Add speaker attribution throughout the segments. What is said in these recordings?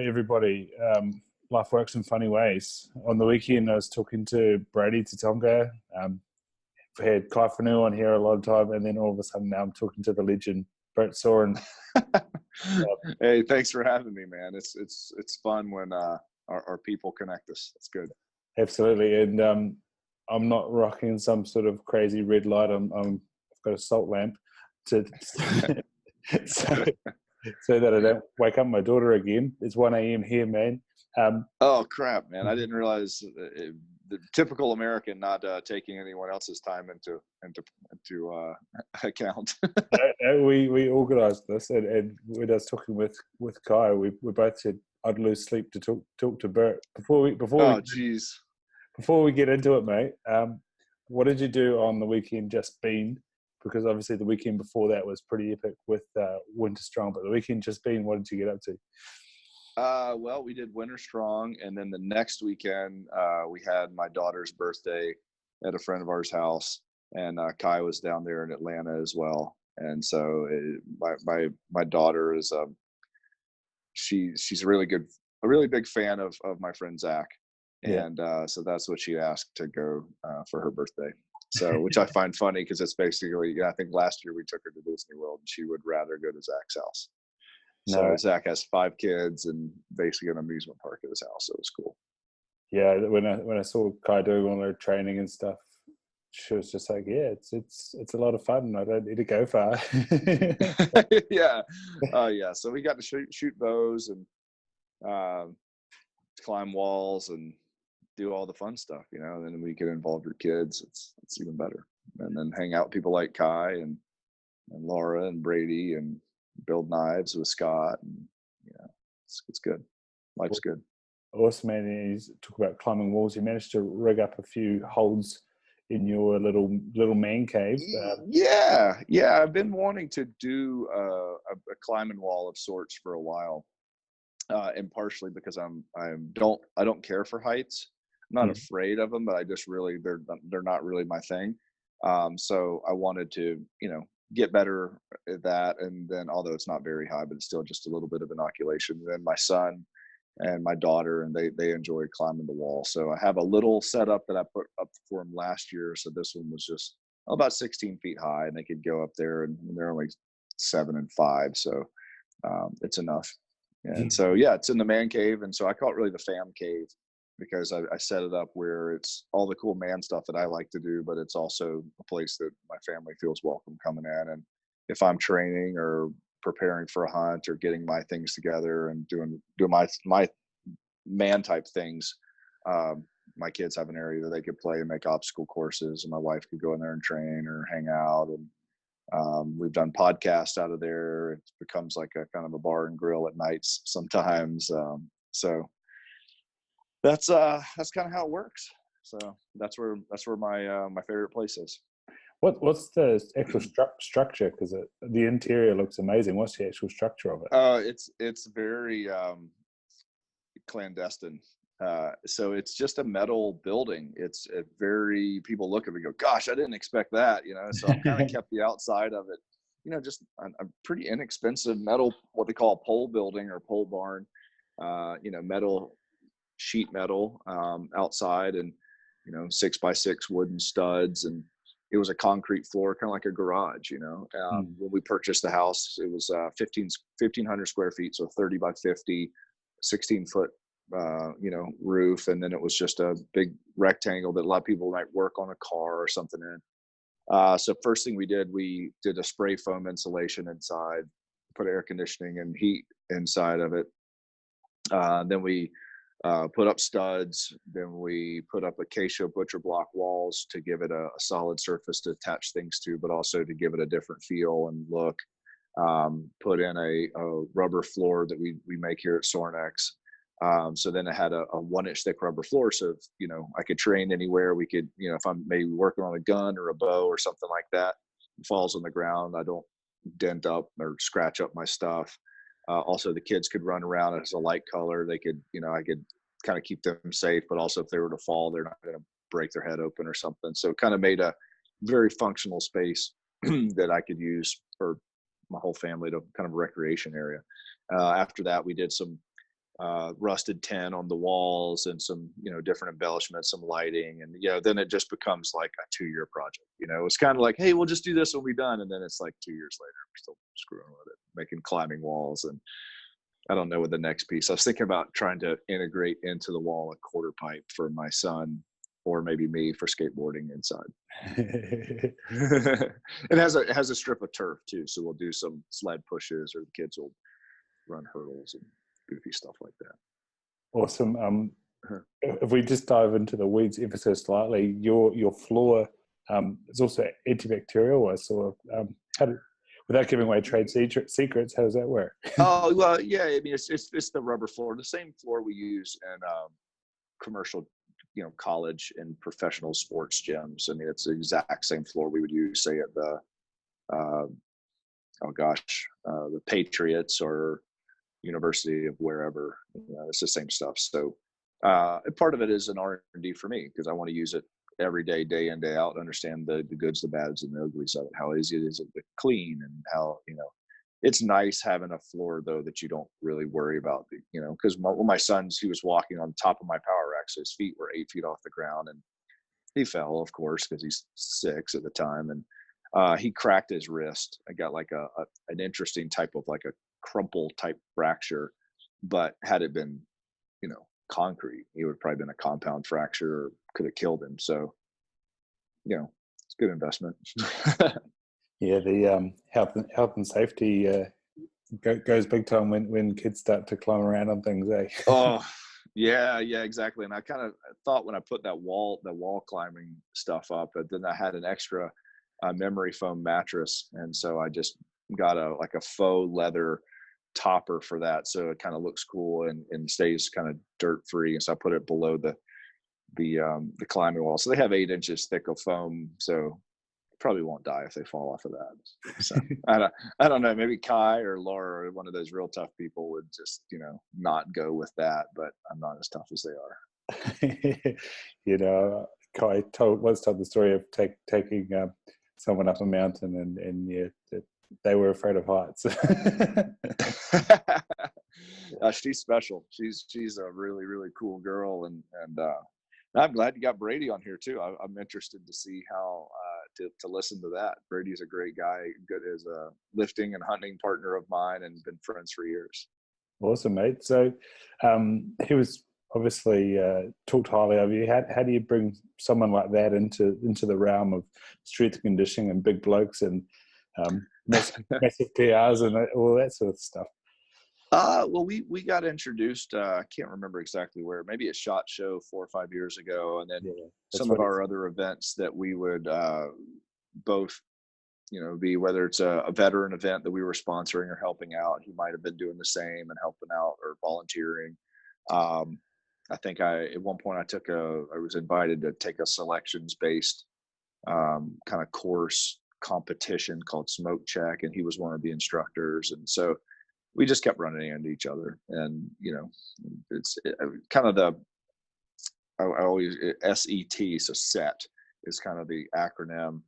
Speaker 1: everybody. Life works in funny ways. On the weekend, I was talking to Brady Tatonga. We had Kai Whanua on here a lot of time, and then all of a sudden now I'm talking to the legend, Bert Sorin.
Speaker 2: Hey, thanks for having me, man. It's fun when our people connect us. That's good.
Speaker 1: Absolutely, and I'm not rocking some sort of crazy red light. I've got a salt lamp to so that I don't wake up my daughter again. It's 1 a.m. here, man.
Speaker 2: Oh crap, man! I didn't realize the typical American not taking anyone else's time into account.
Speaker 1: we organised this, and when I was talking with Kai, we both said I'd lose sleep to talk to Bert before we get into it, mate. What did you do on the weekend just been? Because obviously the weekend before that was pretty epic with Winter Strong, but the weekend just been, what did you get up to?
Speaker 2: Well, we did Winter Strong, and then the next weekend we had my daughter's birthday at a friend of ours' house, and Kai was down there in Atlanta as well. And so my daughter is she's a really big fan of my friend Zach, and so that's what she asked to go for her birthday. So, which I find funny because it's basically, I think last year we took her to Disney World and she would rather go to Zach's house. So Zach has 5 kids and basically an amusement park at his house. So it was cool. Yeah,
Speaker 1: when I saw Kai doing all her training and stuff, she was just like, "Yeah, it's a lot of fun. I don't need to go far."
Speaker 2: Yeah, yeah. So we got to shoot bows and climb walls and do all the fun stuff, and then we can involve your kids. It's even better. And then hang out with people like Kai and Laura and Brady and build knives with Scott. And it's good. Life's good.
Speaker 1: Awesome, man. You talk about climbing walls. You managed to rig up a few holds in your little man cave.
Speaker 2: Yeah. I've been wanting to do a climbing wall of sorts for a while, and partially because I don't care for heights. I'm not afraid of them, but I just really, they're not really my thing. So I wanted to, get better at that. And then, although it's not very high, but it's still just a little bit of inoculation. And then my son and my daughter, and they enjoyed climbing the wall. So I have a little setup that I put up for them last year. So this one was just about 16 feet high, and they could go up there, and they're only 7 and 5. So it's enough. And so, it's in the man cave. And so I call it really the fam cave, because I set it up where it's all the cool man stuff that I like to do, but it's also a place that my family feels welcome coming in. And if I'm training or preparing for a hunt or getting my things together and doing my man type things, my kids have an area that they could play and make obstacle courses, and my wife could go in there and train or hang out. And we've done podcasts out of there. It becomes like a kind of a bar and grill at nights sometimes. So that's kind of how it works. So that's where my favorite place is.
Speaker 1: What's the actual structure? Because the interior looks amazing. What's the actual structure of it?
Speaker 2: It's very clandestine. So it's just a metal building. It's people look at it and go, "Gosh, I didn't expect that." So I've kind of kept the outside of it, just a pretty inexpensive metal, what they call a pole building or pole barn. Metal. Sheet metal outside, and 6x6 wooden studs, and it was a concrete floor, kind of like a garage. When we purchased the house, it was 1,500 square feet, so 30 by 50, 16-foot roof, and then it was just a big rectangle that a lot of people might work on a car or something in. So first thing we did a spray foam insulation inside, put air conditioning and heat inside of it. Then we put up studs. Then we put up acacia butcher block walls to give it a solid surface to attach things to, but also to give it a different feel and look. Put in a rubber floor that we make here at Sorinex. So then it had a 1-inch thick rubber floor. So if, I could train anywhere. We could, if I'm maybe working on a gun or a bow or something like that, it falls on the ground, I don't dent up or scratch up my stuff. Also, the kids could run around as a light color. They could, I could kind of keep them safe, but also if they were to fall, they're not going to break their head open or something. So it kind of made a very functional space that I could use for my whole family to kind of a recreation area. After that, we did some rusted tin on the walls and some, different embellishments, some lighting. And, then it just becomes like a 2-year project. It's kind of like, hey, we'll just do this when we're done. And then it's like 2 years later, we're still screwing with it, making climbing walls. And I don't know what the next piece. I was thinking about trying to integrate into the wall a quarter pipe for my son, or maybe me, for skateboarding inside. It has a strip of turf too, so we'll do some sled pushes, or the kids will run hurdles and goofy stuff like that.
Speaker 1: Awesome. If we just dive into the weeds ever so slightly, your floor is also antibacterial. I saw. Without giving away trade secrets, how does that work?
Speaker 2: Oh well, yeah. I mean, it's the rubber floor, the same floor we use in commercial, college and professional sports gyms. I mean, it's the exact same floor we would use, say, at the the Patriots or University of wherever. It's the same stuff. So part of it is an R&D for me, because I want to use it every day, day in, day out, understand the goods, the bads, and the uglies of it, how easy it is to clean, and how, it's nice having a floor though that you don't really worry about, because when my son's, he was walking on top of my power rack, so his feet were 8 feet off the ground, and he fell, of course, because he's 6 at the time, and he cracked his wrist. I got like an interesting type of like a crumple type fracture, but had it been, concrete, he would have probably been a compound fracture, or could have killed him. So, it's a good investment.
Speaker 1: Yeah, the health and safety goes big time when kids start to climb around on things, eh?
Speaker 2: Oh, yeah, exactly. And I kind of thought when I put that wall climbing stuff up, but then I had an extra memory foam mattress, and so I just got a faux leather topper for that, so it kind of looks cool and stays kind of dirt free. And so I put it below the climbing wall. So they have 8 inches thick of foam, so probably won't die if they fall off of that. So I don't know, maybe Kai or Laura, one of those real tough people, would just not go with that, but I'm not as tough as they are.
Speaker 1: Kai once told the story of taking someone up a mountain, and yeah, they were afraid of heights.
Speaker 2: She's special. She's a really, really cool girl, and I'm glad you got Brady on here too. I'm interested to see how to listen to that. Brady's a great guy, good as a lifting and hunting partner of mine, and been friends for years.
Speaker 1: Awesome, mate. So he was obviously talked highly of you. How do you bring someone like that into the realm of strength and conditioning and big blokes and massive PRs and all that sort of stuff?
Speaker 2: Well, we got introduced, I can't remember exactly where, maybe a SHOT Show 4 or 5 years ago. And then some of our other events that we would both, be, whether it's a veteran event that we were sponsoring or helping out, he might have been doing the same and helping out or volunteering. I think at one point I was invited to take a selections-based kind of course competition called Smoke Check, and he was one of the instructors. And so we just kept running into each other, and it's kind of I always SET, so SET is kind of the acronym.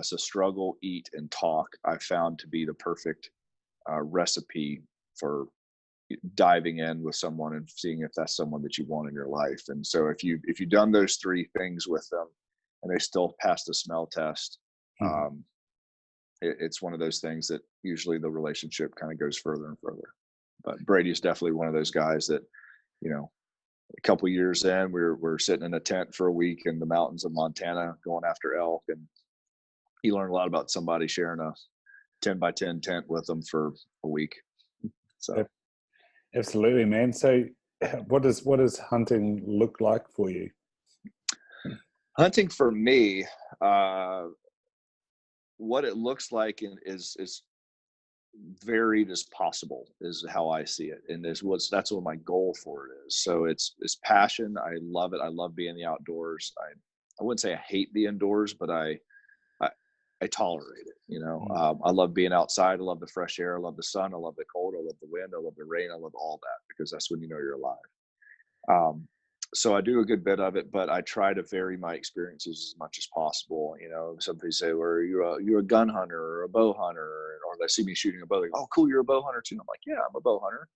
Speaker 2: So struggle, eat, and talk, I found to be the perfect recipe for diving in with someone and seeing if that's someone that you want in your life. And so if you've done those 3 things with them and they still pass the smell test, it's one of those things that usually the relationship kind of goes further and further. But Brady's definitely one of those guys that, a couple of years in, we're sitting in a tent for a week in the mountains of Montana going after elk, and he learned a lot about somebody sharing a 10 by 10 tent with them for a week. So
Speaker 1: absolutely, man. So what does hunting look like for you?
Speaker 2: Hunting for me, what it looks like is varied as possible is how I see it, and that's what my goal for it is. So it's passion. I love it. I love being in the outdoors. I wouldn't say I hate the indoors, but I tolerate it. I love being outside. I love the fresh air. I love the sun. I love the cold. I love the wind. I love the rain. I love all that, because that's when you're alive. So I do a good bit of it, but I try to vary my experiences as much as possible. Some people say, well, you're a gun hunter or a bow hunter, or they see me shooting a bow. Like, oh, cool, you're a bow hunter too. And I'm like, yeah, I'm a bow hunter.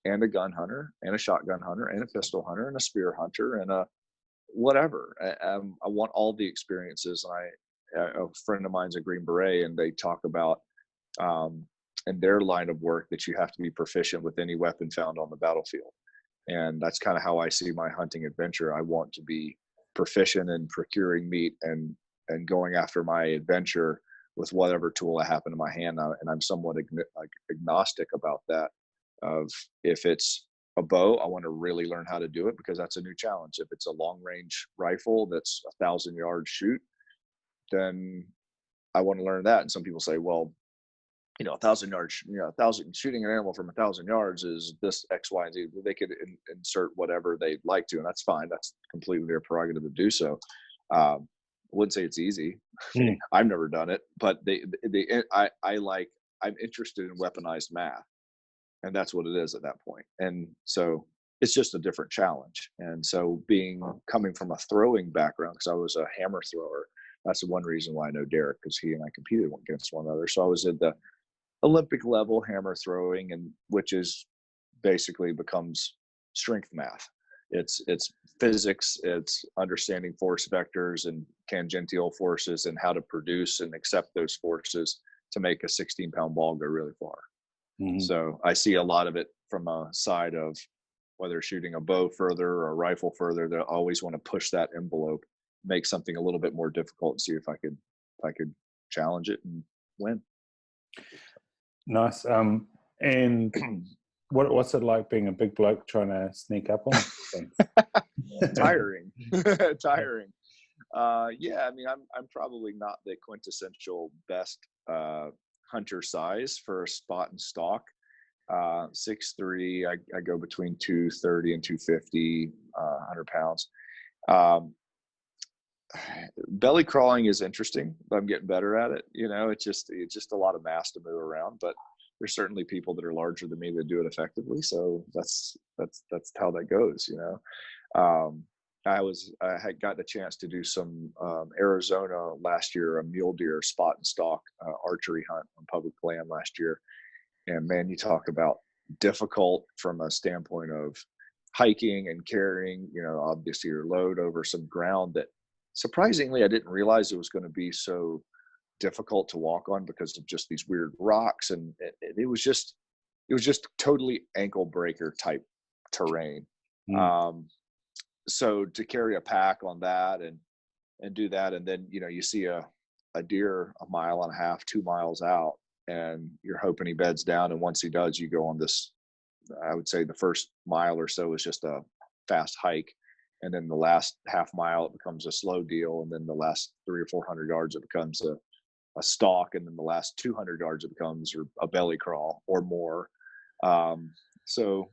Speaker 2: and a gun hunter and a shotgun hunter and a pistol hunter and a spear hunter and a whatever. I want all the experiences. And a friend of mine's a Green Beret, and they talk about in their line of work that you have to be proficient with any weapon found on the battlefield. And that's kind of how I see my hunting adventure. I want to be proficient in procuring meat and going after my adventure with whatever tool I happen in my hand. And I'm somewhat agnostic about that. Of if it's a bow, I want to really learn how to do it because that's a new challenge. If it's a long range rifle that's 1,000 yard shoot, then I want to learn that. And some people say, well, 1,000 yards, 1,000 shooting an animal from 1,000 yards is this X, Y, and Z. They could insert whatever they'd like to, and that's fine. That's completely their prerogative to do so. I wouldn't say it's easy. I've never done it, but I'm interested in weaponized math, and that's what it is at that point. And so it's just a different challenge. And so coming from a throwing background, because I was a hammer thrower, that's the one reason why I know Derek, because he and I competed against one another. So I was at the Olympic level hammer throwing, and which is basically becomes strength math. It's physics, it's understanding force vectors and tangential forces and how to produce and accept those forces to make a 16-pound ball go really far. Mm-hmm. So I see a lot of it from a side of whether shooting a bow further or a rifle further, they always want to push that envelope, make something a little bit more difficult, and see if I could challenge it and win.
Speaker 1: Nice. And what's it like being a big bloke trying to sneak up on things?
Speaker 2: Tiring. Tiring. Yeah, I mean, I'm probably not the quintessential best hunter size for a spot and stalk. 6'3", I go between 230 and 250, 100 pounds. Belly crawling is interesting, but I'm getting better at it. It's just a lot of mass to move around, but there's certainly people that are larger than me that do it effectively. So that's how that goes. I had gotten a chance to do some Arizona last year, a mule deer spot and stalk archery hunt on public land last year. And man, you talk about difficult from a standpoint of hiking and carrying, obviously your load over some ground that surprisingly I didn't realize it was going to be so difficult to walk on because of just these weird rocks. And it was just totally ankle breaker type terrain. So to carry a pack on that and do that, and then you see a deer 1.5 miles, 2 miles out, and you're hoping he beds down, and once he does, you go on this, I would say the first mile or so is just a fast hike, and then the last half mile it becomes a slow deal, and then the last 300 or 400 yards it becomes a stalk, and then the last 200 yards it becomes a belly crawl or more. So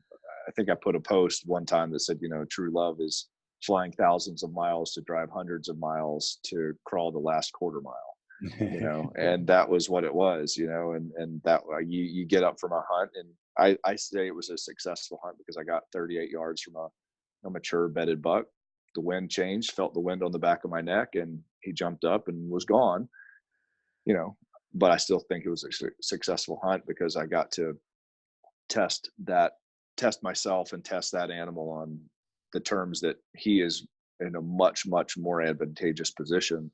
Speaker 2: I think I put a post one time that said, true love is flying thousands of miles to drive hundreds of miles to crawl the last quarter mile, and that was what it was, and that you get up from a hunt, and I say it was a successful hunt because I got 38 yards from a mature bedded buck. The wind changed, felt the wind on the back of my neck, and he jumped up and was gone, but I still think it was a successful hunt because I got to test myself and test that animal on the terms that he is in a much, much more advantageous position.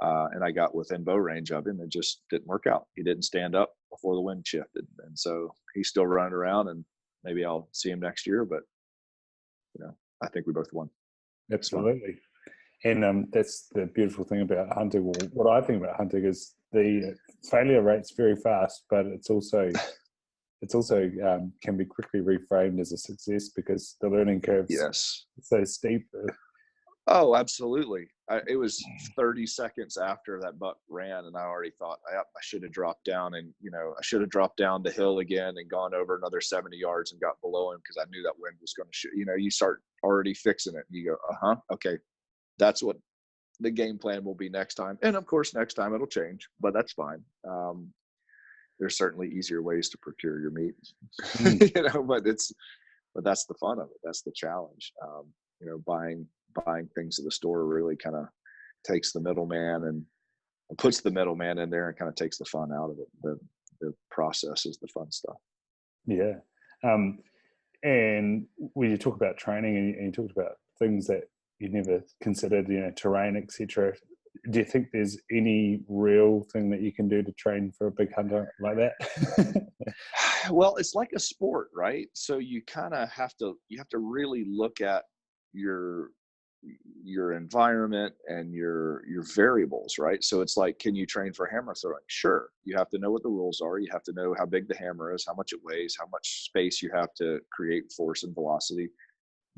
Speaker 2: And I got within bow range of him. It just didn't work out. He didn't stand up before the wind shifted. And so he's still running around, and maybe I'll see him next year, but I think we both won.
Speaker 1: Absolutely. And that's the beautiful thing about hunting. Well, what I think about hunting is the failure rate's very fast, but it's also can be quickly reframed as a success because the learning curve's so steep.
Speaker 2: Oh, absolutely. It was 30 seconds after that buck ran, and I already thought I should have dropped down, and I should have dropped down the hill again and gone over another 70 yards and got below him because I knew that wind was going to shoot. You start already fixing it. And you go, okay, that's what the game plan will be next time. And of course, next time it'll change, but that's fine. There's certainly easier ways to procure your meat, but that's the fun of it. That's the challenge. Buying things at the store really kind of takes the middleman and puts the middleman in there and kind of takes the fun out of it. The process is the fun stuff.
Speaker 1: Yeah. And when you talk about training and you talked about things that you never considered, terrain, etc., do you think there's any real thing that you can do to train for a big hunter like that?
Speaker 2: Well, it's like a sport, right? So you kind of have to really look at your environment and your variables, right? So it's like, can you train for hammer throwing? Sure. You have to know what the rules are. You have to know how big the hammer is, how much it weighs, how much space you have to create force and velocity.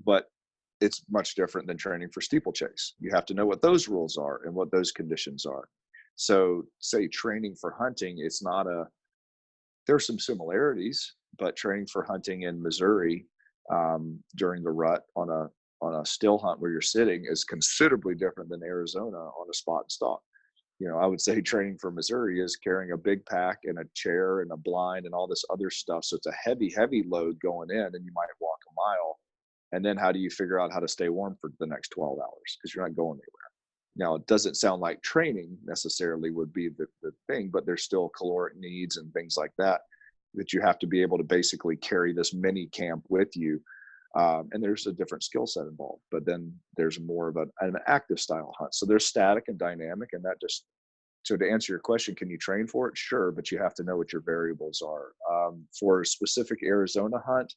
Speaker 2: But it's much different than training for steeplechase. You have to know what those rules are and what those conditions are. So say training for hunting, it's not there's some similarities, but training for hunting in Missouri during the rut on a still hunt where you're sitting is considerably different than Arizona on a spot and stalk. I would say training for Missouri is carrying a big pack and a chair and a blind and all this other stuff. So it's a heavy load going in, and you might walk a mile. And then how do you figure out how to stay warm for the next 12 hours? Because you're not going anywhere. Now, it doesn't sound like training necessarily would be the thing, but there's still caloric needs and things like that you have to be able to basically carry this mini camp with you. And there's a different skill set involved, but then there's more of an active style hunt. So there's static and dynamic, and that just, so to answer your question, can you train for it? Sure, but you have to know what your variables are. For a specific Arizona hunt,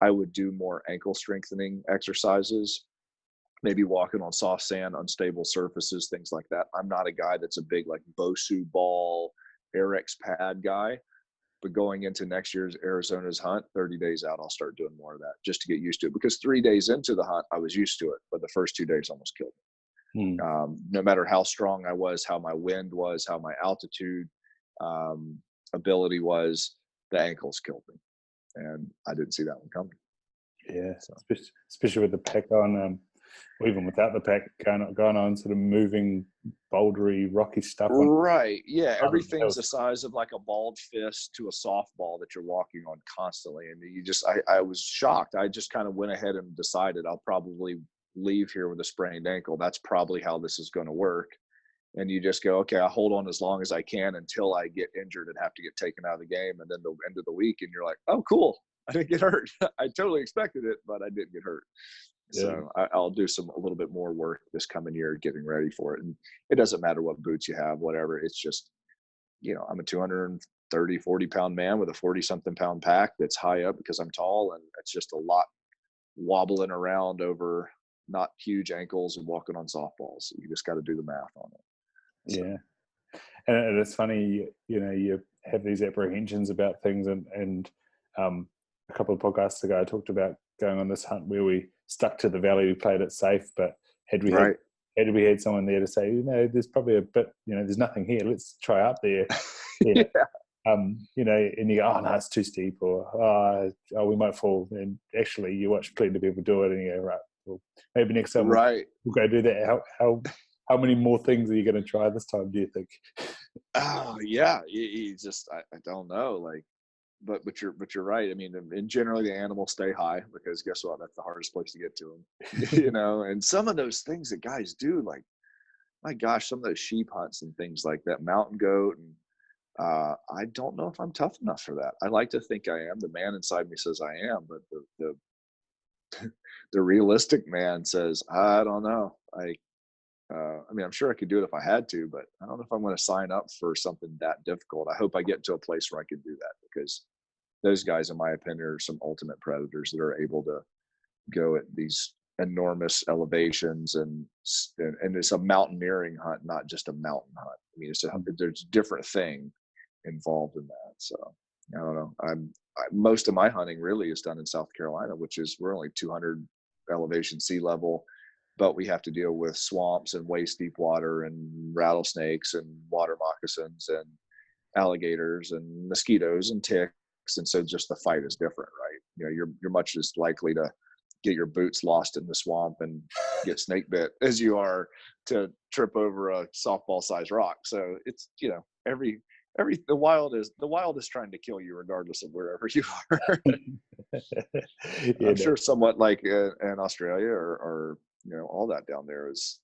Speaker 2: I would do more ankle strengthening exercises, maybe walking on soft sand, unstable surfaces, things like that. I'm not a guy that's a big like Bosu ball, Airex pad guy, but going into next year's Arizona's hunt, 30 days out, I'll start doing more of that just to get used to it. Because 3 days into the hunt, I was used to it, but the first 2 days almost killed me. No matter how strong I was, how my wind was, how my altitude ability was, the ankles killed me. And I didn't see that one coming.
Speaker 1: Yeah, so. Especially with the pack on, or even without the pack going on sort of moving, bouldery, rocky stuff.
Speaker 2: Right. Yeah. Everything's the size of like a balled fist to a softball that you're walking on constantly. And I was shocked. I just kind of went ahead and decided I'll probably leave here with a sprained ankle. That's probably how this is going to work. And you just go, okay, I'll hold on as long as I can until I get injured and have to get taken out of the game. And then the end of the week, and you're like, oh, cool. I didn't get hurt. I totally expected it, but I didn't get hurt. Yeah. So I'll do a little bit more work this coming year getting ready for it. And it doesn't matter what boots you have, whatever. It's just, I'm a 230, 40-pound man with a 40-something pound pack that's high up because I'm tall. And it's just a lot wobbling around over not huge ankles and walking on softballs. You just got to do the math on it. So.
Speaker 1: Yeah. And it's funny, you have these apprehensions about things. And a couple of podcasts ago, I talked about going on this hunt where we stuck to the valley, we played it safe, but had we had someone there to say, there's probably a bit, there's nothing here, let's try up there. Yeah. And you go, oh no, it's too steep, or oh, we might fall. And actually, you watch plenty of people do it, and you go, right, well, maybe next time we'll go do that. How many more things are you going to try this time, do you think?
Speaker 2: Oh yeah, you just I don't know, like, but you're right. I mean, and generally the animals stay high because guess what? That's the hardest place to get to them. And some of those things that guys do, like, my gosh, some of those sheep hunts and things like that, mountain goat, and I don't know if I'm tough enough for that. I like to think I am. The man inside me says I am, but the realistic man says I don't know. I mean, I'm sure I could do it if I had to, but I don't know if I'm going to sign up for something that difficult. I hope I get to a place where I can do that, because those guys, in my opinion, are some ultimate predators that are able to go at these enormous elevations, and it's a mountaineering hunt, not just a mountain hunt. I mean, there's a different thing involved in that. So I don't know. Most of my hunting really is done in South Carolina, which is, we're only 200 elevation sea level, but we have to deal with swamps and waist deep water and rattlesnakes and water moccasins and alligators and mosquitoes and ticks. And so just the fight is different, right? You're much as likely to get your boots lost in the swamp and get snake bit as you are to trip over a softball sized rock. So it's, the wild is trying to kill you regardless of wherever you are. I'm sure somewhat like in Australia or all that down there is,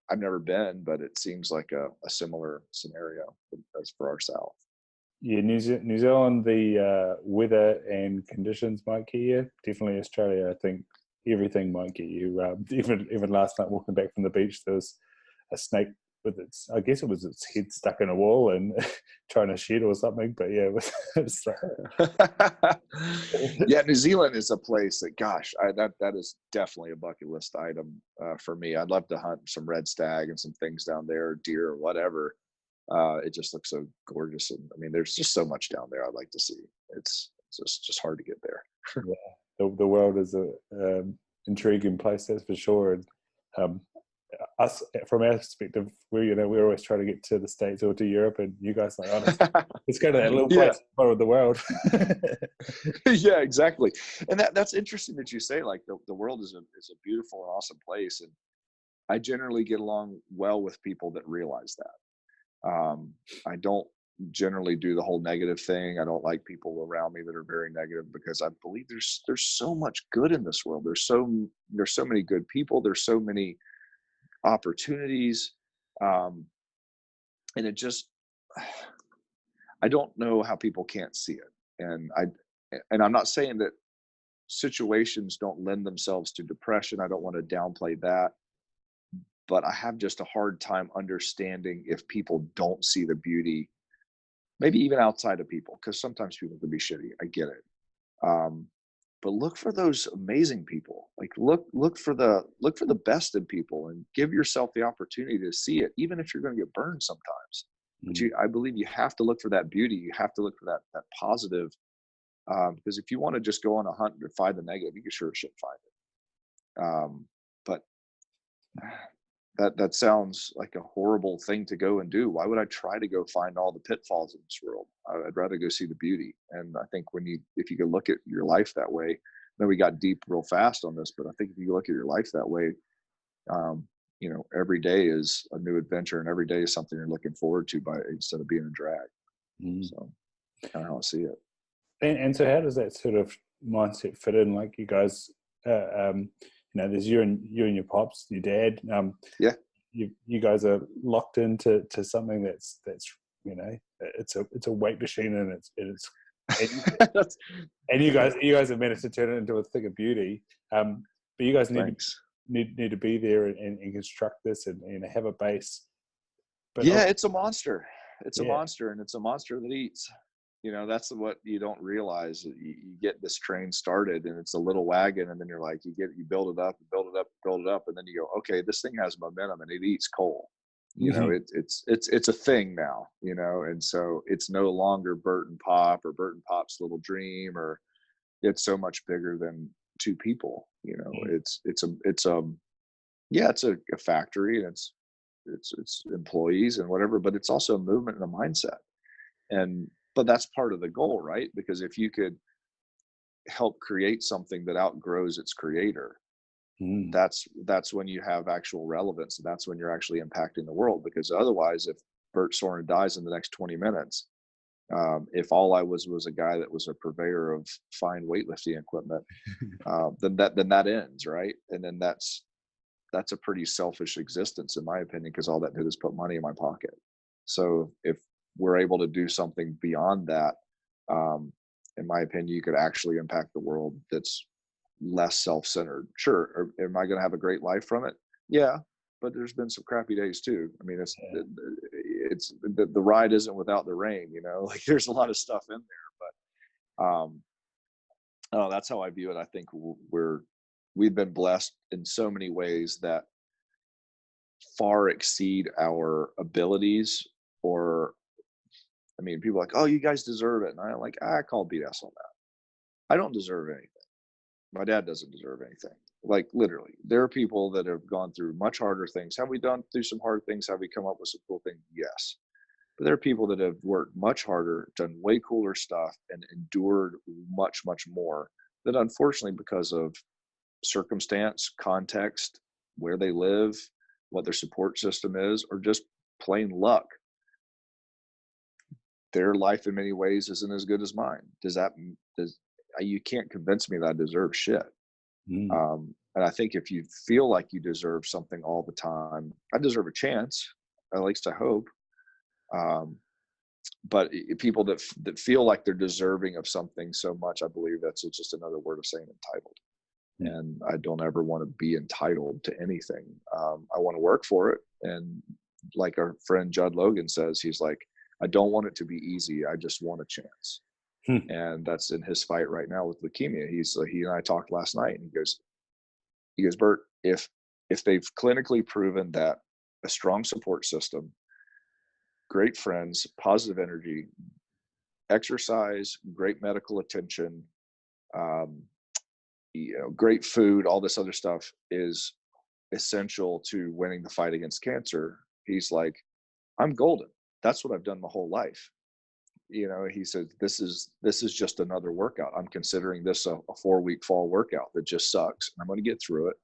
Speaker 2: I've never been, but it seems like a similar scenario as for our South.
Speaker 1: Yeah, New Zealand, the weather and conditions might get you. Definitely Australia, I think everything might get you. Even last night walking back from the beach, there was a snake with I guess it was its head stuck in a wall and trying to shed or something. But yeah, it was
Speaker 2: Yeah, New Zealand is a place that, gosh, that is definitely a bucket list item for me. I'd love to hunt some red stag and some things down there, deer or whatever. It just looks so gorgeous, and I mean, there's just so much down there I'd like to see. It's just hard to get there.
Speaker 1: yeah, the world is a intriguing place, that's for sure. And us, from our perspective, we're always trying to get to the States or to Europe, and you guys are like, honestly, let's go to that little place in the bottom of the world.
Speaker 2: Yeah, exactly. And that's interesting that you say, like, the world is a beautiful and awesome place, and I generally get along well with people that realize that. I don't generally do the whole negative thing. I don't like people around me that are very negative, because I believe there's so much good in this world. There's so many good people. There's so many opportunities, and it just, I don't know how people can't see it. And I'm not saying that situations don't lend themselves to depression. I don't want to downplay that, but I have just a hard time understanding if people don't see the beauty, maybe even outside of people, because sometimes people can be shitty. I get it. But look for those amazing people. Like, look for the best in people, and give yourself the opportunity to see it, even if you're going to get burned sometimes. But I believe you have to look for that beauty. You have to look for that positive, because if you want to just go on a hunt and find the negative, you can sure as shit find it. But that sounds like a horrible thing to go and do. Why would I try to go find all the pitfalls in this world? I'd rather go see the beauty. And I think if you could look at your life that way, then we got deep real fast on this, but I think if you look at your life that way, every day is a new adventure, and every day is something you're looking forward to, instead of being a drag. So kind of how I see it.
Speaker 1: And so how does that sort of mindset fit in? Like, you guys, there's you and your pops, your dad.
Speaker 2: Yeah.
Speaker 1: You guys are locked into something that's it's a weight machine, and and you guys have managed to turn it into a thing of beauty. But you guys need to be there and construct this and have a base. But
Speaker 2: yeah, it's a monster. It's a monster, and it's a monster that eats. That's what you don't realize. You get this train started, and it's a little wagon, and then you're like, you build it up, and then you go, okay, this thing has momentum, and it eats coal. It's a thing now. And so it's no longer Bert and Pop or Bert and Pop's little dream, or it's so much bigger than two people. It's a factory, and it's employees and whatever, but it's also a movement and a mindset. But that's part of the goal, right? Because if you could help create something that outgrows its creator, that's when you have actual relevance, and that's when you're actually impacting the world. Because otherwise, if Bert Sorin dies in the next 20 minutes, if all I was a guy that was a purveyor of fine weightlifting equipment, then that ends, right? And then that's a pretty selfish existence, in my opinion, because all that did is put money in my pocket. So if we're able to do something beyond that, in my opinion, you could actually impact the world that's less self-centered. Sure, am I going to have a great life from it? Yeah, but there's been some crappy days too. I mean, it's the ride isn't without the rain. Like, there's a lot of stuff in there. But that's how I view it. I think we've been blessed in so many ways that far exceed our abilities. Or, I mean, people are like, oh, you guys deserve it. And I'm like, I call BS on that. I don't deserve anything. My dad doesn't deserve anything. Like, literally, there are people that have gone through much harder things. Have we done through some hard things? Have we come up with some cool things? Yes. But there are people that have worked much harder, done way cooler stuff, and endured much, much more, that unfortunately, because of circumstance, context, where they live, what their support system is, or just plain luck, their life in many ways isn't as good as mine. You can't convince me that I deserve shit. And I think if you feel like you deserve something all the time, I deserve a chance, at least I hope. people that feel like they're deserving of something so much, I believe that's just another word of saying entitled. And I don't ever want to be entitled to anything. I want to work for it. And like our friend Judd Logan says, he's like, I don't want it to be easy. I just want a chance. And that's in his fight right now with leukemia. He and I talked last night, and he goes, Bert, if they've clinically proven that a strong support system, great friends, positive energy, exercise, great medical attention, great food, all this other stuff is essential to winning the fight against cancer. He's like, I'm golden. That's what I've done my whole life. He said, this is just another workout. I'm considering this a 4-week fall workout that just sucks. I'm going to get through it.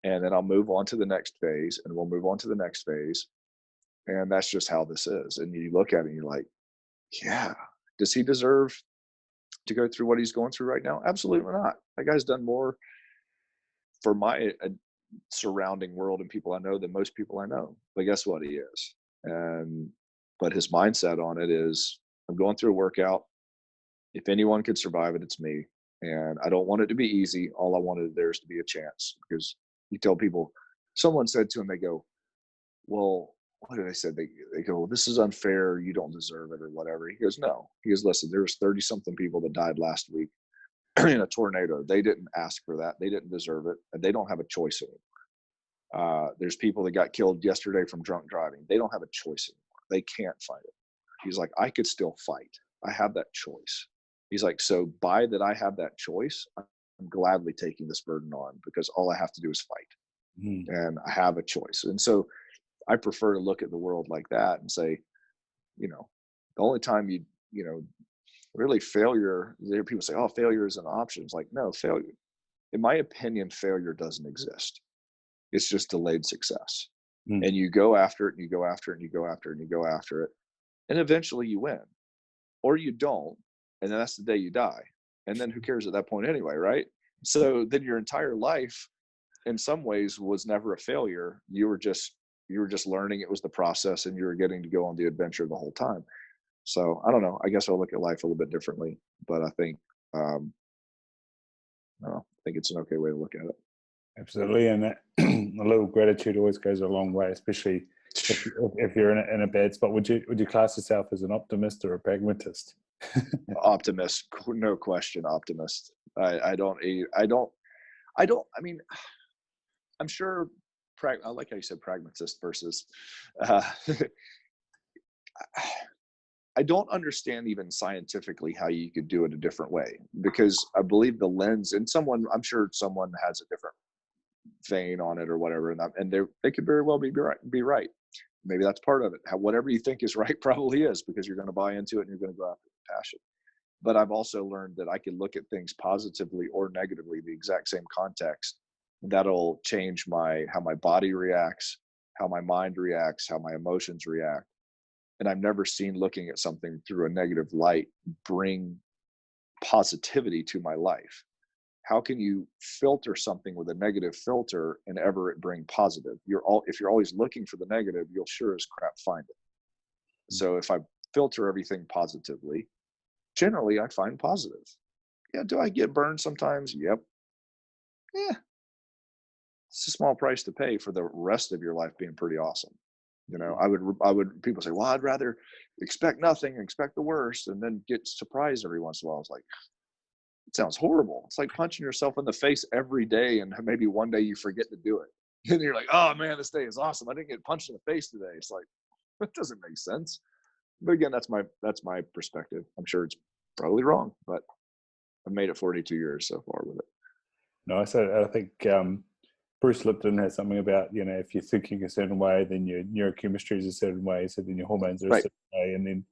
Speaker 2: And then I'll move on to the next phase, and we'll move on to the next phase. And that's just how this is. And you look at it and you're like, yeah, does he deserve to go through what he's going through right now? Absolutely not. That guy's done more for my surrounding world and people I know than most people I know. But guess what? He is. But his mindset on it is, I'm going through a workout. If anyone could survive it, it's me. And I don't want it to be easy. All I wanted there is to be a chance. Because you tell people, someone said to him, they go, well, what did they say? They go, well, this is unfair. You don't deserve it or whatever. He goes, no. He goes, listen, there was 30 something people that died last week in a tornado. They didn't ask for that. They didn't deserve it. And they don't have a choice anymore. There's people that got killed yesterday from drunk driving. They don't have a choice anymore. They can't fight it. He's like, I could still fight. I have that choice. He's like, so by that I have that choice, I'm gladly taking this burden on, because all I have to do is fight. And I have a choice. And so I prefer to look at the world like that and say, the only time really failure, there people say, oh, failure is an option. It's like, no, failure, in my opinion, failure doesn't exist. It's just delayed success. And you go after it, and you go after it, and you go after it, and you go after it. And eventually you win, or you don't. And then that's the day you die. And then who cares at that point anyway, right? So then your entire life in some ways was never a failure. You were just learning. It was the process, and you were getting to go on the adventure the whole time. So I don't know. I guess I'll look at life a little bit differently, but I think, I think it's an okay way to look at it.
Speaker 1: Absolutely. And a little gratitude always goes a long way, especially if you're in a bad spot. Would you class yourself as an optimist or a pragmatist?
Speaker 2: Optimist, no question. Optimist. I mean, I'm sure. I like how you said pragmatist versus. I don't understand even scientifically how you could do it a different way, because I believe the lens, and I'm sure someone has a different vein on it or whatever, and they could very well be right. Maybe that's part of it. Whatever you think is right probably is, because you're going to buy into it and you're going to go after it with passion. But I've also learned that I can look at things positively or negatively, the exact same context. That'll change how my body reacts, how my mind reacts, how my emotions react. And I've never seen looking at something through a negative light bring positivity to my life. How can you filter something with a negative filter and ever it bring positive? If you're always looking for the negative, you'll sure as crap find it. So if I filter everything positively, generally I find positive. Yeah, do I get burned sometimes? Yep. Yeah. It's a small price to pay for the rest of your life being pretty awesome. People say, well, I'd rather expect nothing and expect the worst and then get surprised every once in a while. I was like, it sounds horrible. It's like punching yourself in the face every day, and maybe one day you forget to do it. And you're like, oh man, this day is awesome. I didn't get punched in the face today. It's like, that doesn't make sense. But again, that's my perspective. I'm sure it's probably wrong, but I've made it 42 years so far with it.
Speaker 1: No, I think Bruce Lipton has something about, if you're thinking a certain way, then your neurochemistry is a certain way, so then your hormones are a certain way, and then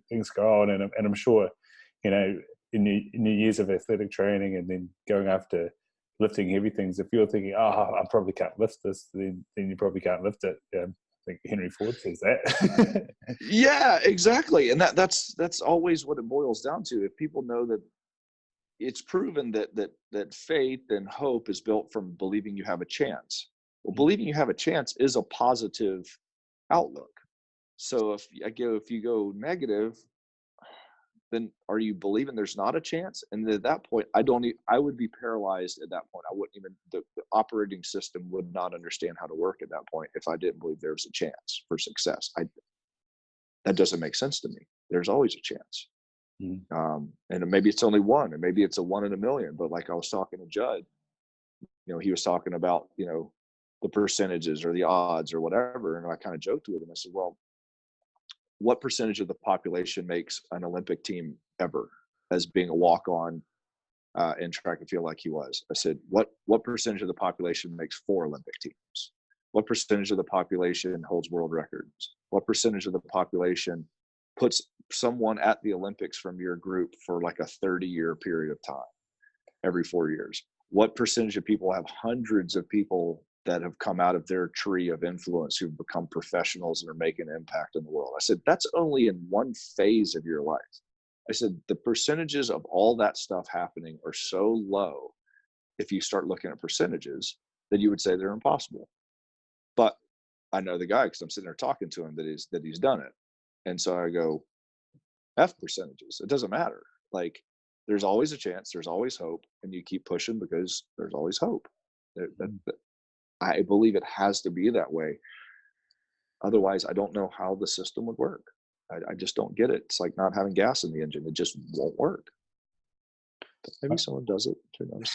Speaker 1: things go on. And I'm sure, in your years of athletic training and then going after lifting heavy things, if you're thinking, oh, I probably can't lift this, then you probably can't lift it. I think Henry Ford says that.
Speaker 2: Yeah, exactly. And that's always what it boils down to. If people know that it's proven that faith and hope is built from believing you have a chance. Well, believing you have a chance is a positive outlook. So if you go negative, then are you believing there's not a chance? And at that point, I would be paralyzed at that point. I wouldn't even, the operating system would not understand how to work at that point if I didn't believe there was a chance for success. That doesn't make sense to me. There's always a chance. And maybe it's only one, and maybe it's a 1 in a million. But like I was talking to Judd, he was talking about, the percentages or the odds or whatever. And I kind of joked with him. I said, well, what percentage of the population makes an Olympic team ever as being a walk-on in track and field like he was? I said, what percentage of the population makes 4 Olympic teams? What percentage of the population holds world records? What percentage of the population puts someone at the Olympics from your group for like a 30-year period of time every 4 years? What percentage of people have hundreds of people that have come out of their tree of influence who've become professionals and are making an impact in the world? I said, that's only in one phase of your life. I said, the percentages of all that stuff happening are so low, if you start looking at percentages, that you would say they're impossible. But I know the guy because I'm sitting there talking to him that he's done it. And so I go, F percentages. It doesn't matter. Like, there's always a chance. There's always hope. And you keep pushing because there's always hope. I believe it has to be that way. Otherwise, I don't know how the system would work. I just don't get it. It's like not having gas in the engine. It just won't work. But maybe someone does it. Who knows?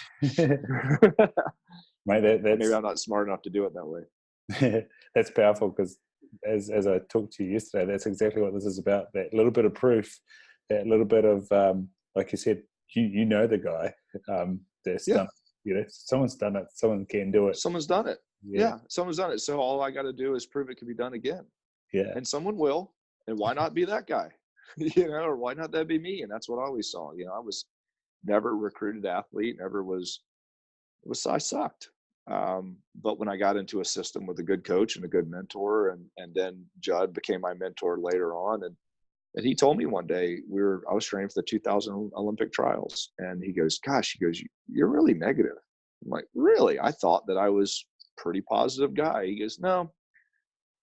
Speaker 2: Maybe I'm not smart enough to do it that way.
Speaker 1: That's powerful, because as I talked to you yesterday, that's exactly what this is about. That little bit of proof, that little bit of, like you said, you know the guy that's done it. Someone's done it. Someone can do it.
Speaker 2: Someone's done it. Yeah, someone's done it. So all I got to do is prove it can be done again.
Speaker 1: Yeah.
Speaker 2: And someone will. And why not be that guy? Or why not that be me? And that's what I always saw. I was never a recruited athlete, I sucked. But when I got into a system with a good coach and a good mentor, and then Judd became my mentor later on, and he told me one day, I was training for the 2000 Olympic trials, and he goes, you're really negative. I'm like, really? I thought that I was a pretty positive guy. He goes, no.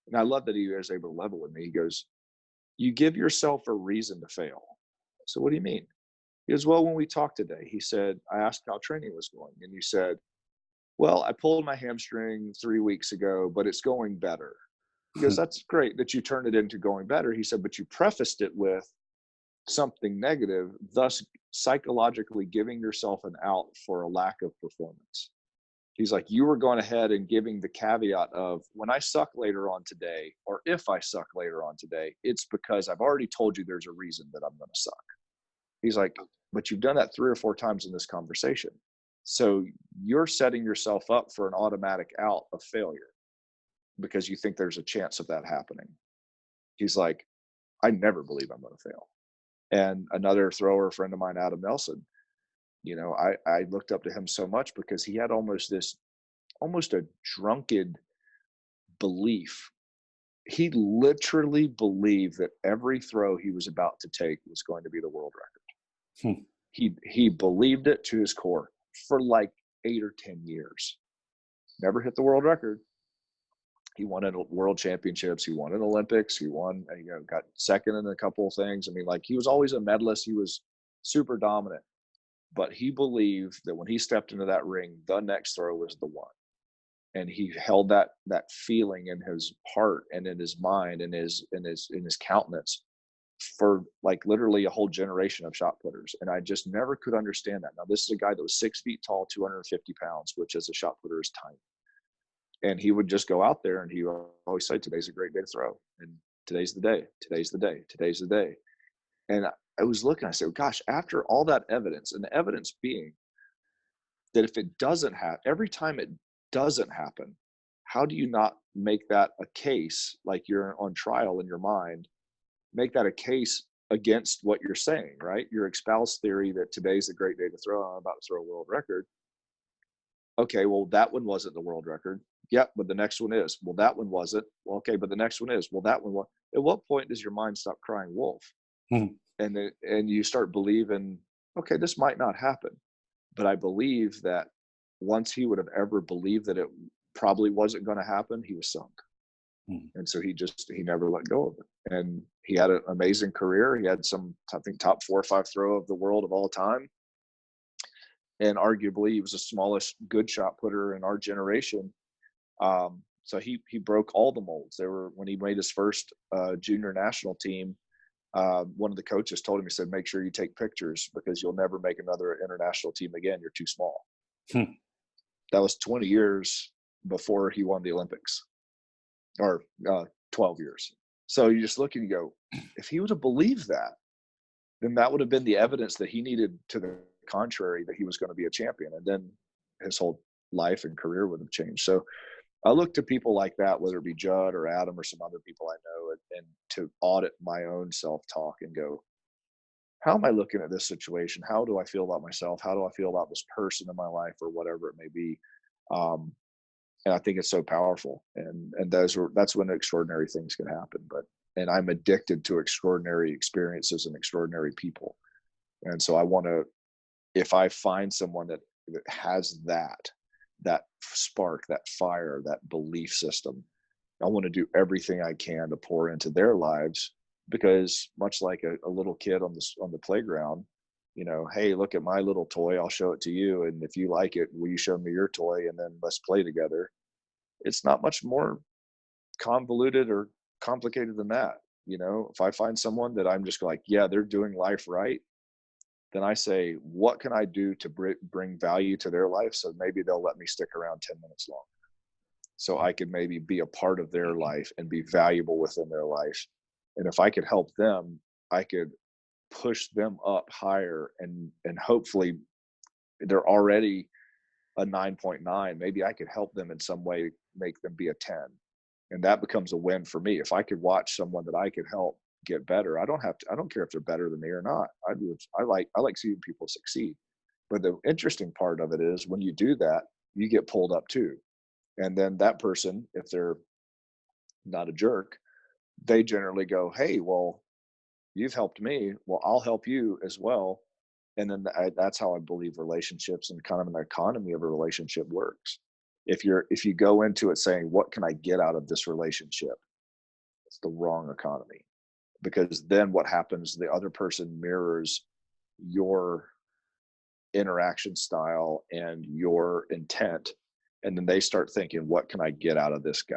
Speaker 2: And I love that he was able to level with me. He goes, you give yourself a reason to fail. So what do you mean? He goes, well, when we talked today, he said, I asked how training was going, and you said, well, I pulled my hamstring 3 weeks ago, but it's going better. He goes, that's great that you turned it into going better. He said, but you prefaced it with something negative, thus psychologically giving yourself an out for a lack of performance. He's like, you were going ahead and giving the caveat of, when I suck later on today, or if I suck later on today, it's because I've already told you there's a reason that I'm going to suck. He's like, but you've done that 3 or 4 times in this conversation. So you're setting yourself up for an automatic out of failure because you think there's a chance of that happening. He's like, I never believe I'm going to fail. And another thrower friend of mine, Adam Nelson, I looked up to him so much because he had almost a drunken belief. He literally believed that every throw he was about to take was going to be the world record. He believed it to his core for like 8 or 10 years. Never hit the world record. He won in world championships. He won in Olympics. He won, got second in a couple of things. I mean, like, he was always a medalist. He was super dominant. But he believed that when he stepped into that ring, the next throw was the one. And he held that feeling in his heart and in his mind and in his countenance for like literally a whole generation of shot putters. And I just never could understand that. Now, this is a guy that was 6 feet tall, 250 pounds, which as a shot putter is tiny. And he would just go out there and he would always say, today's a great day to throw. And today's the day. Today's the day. Today's the day. And I was looking, I said, gosh, after all that evidence, and the evidence being that if it doesn't happen, every time it doesn't happen, how do you not make that a case, like you're on trial in your mind, make that a case against what you're saying, right? Your espouse theory that today's a great day to throw, I'm about to throw a world record. Okay, well, that one wasn't the world record. Yep, but the next one is. Well, that one wasn't. Well, okay, but the next one is. Well, that one was. At what point does your mind stop crying wolf? And you start believing, okay, this might not happen. But I believe that once he would have ever believed that it probably wasn't going to happen, he was sunk. And so he never let go of it. And he had an amazing career. He had some, I think, top 4 or 5 throw of the world of all time. And arguably he was the smallest good shot putter in our generation. So he broke all the molds. When he made his first junior national team, one of the coaches told him, he said, make sure you take pictures because you'll never make another international team again. You're too small. That was 20 years before he won the Olympics, or 12 years. So you just look and you go, if he would have believed that, then that would have been the evidence that he needed to the contrary, that he was going to be a champion. And then his whole life and career would have changed. So I look to people like that, whether it be Judd or Adam or some other people I know, and to audit my own self-talk and go, how am I looking at this situation? How do I feel about myself? How do I feel about this person in my life, or whatever it may be? And I think it's so powerful. And that's when extraordinary things can happen. And I'm addicted to extraordinary experiences and extraordinary people. And so I want to, if I find someone that has that spark, that fire, that belief system, I want to do everything I can to pour into their lives, because much like a little kid on the playground, hey, look at my little toy, I'll show it to you. And if you like it, will you show me your toy? And then let's play together. It's not much more convoluted or complicated than that. If I find someone that I'm just like, yeah, they're doing life right, then I say, what can I do to bring value to their life? So maybe they'll let me stick around 10 minutes longer. So I could maybe be a part of their life and be valuable within their life. And if I could help them, I could push them up higher, and hopefully they're already a 9.9. Maybe I could help them in some way, make them be a 10. And that becomes a win for me. If I could watch someone that I could help get better, I don't care if they're better than me or not. I like seeing people succeed. But the interesting part of it is when you do that, you get pulled up too. And then that person, if they're not a jerk, they generally go, hey, well, you've helped me. Well, I'll help you as well. And then that's how I believe relationships and kind of an economy of a relationship works. If you go into it saying, what can I get out of this relationship? It's the wrong economy, because then what happens, the other person mirrors your interaction style and your intent. And then they start thinking, what can I get out of this guy?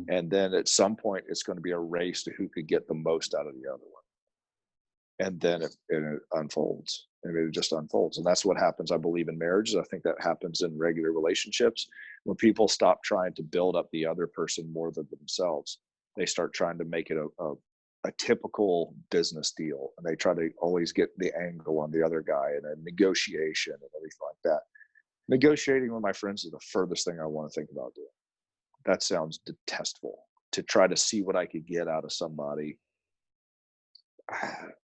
Speaker 2: And then at some point, it's going to be a race to who could get the most out of the other one. And then it unfolds. And it just unfolds. And that's what happens, I believe, in marriages. I think that happens in regular relationships. When people stop trying to build up the other person more than themselves, they start trying to make it a typical business deal. And they try to always get the angle on the other guy, and a negotiation and everything like that. Negotiating with my friends is the furthest thing I want to think about doing. That sounds detestable. To try to see what I could get out of somebody,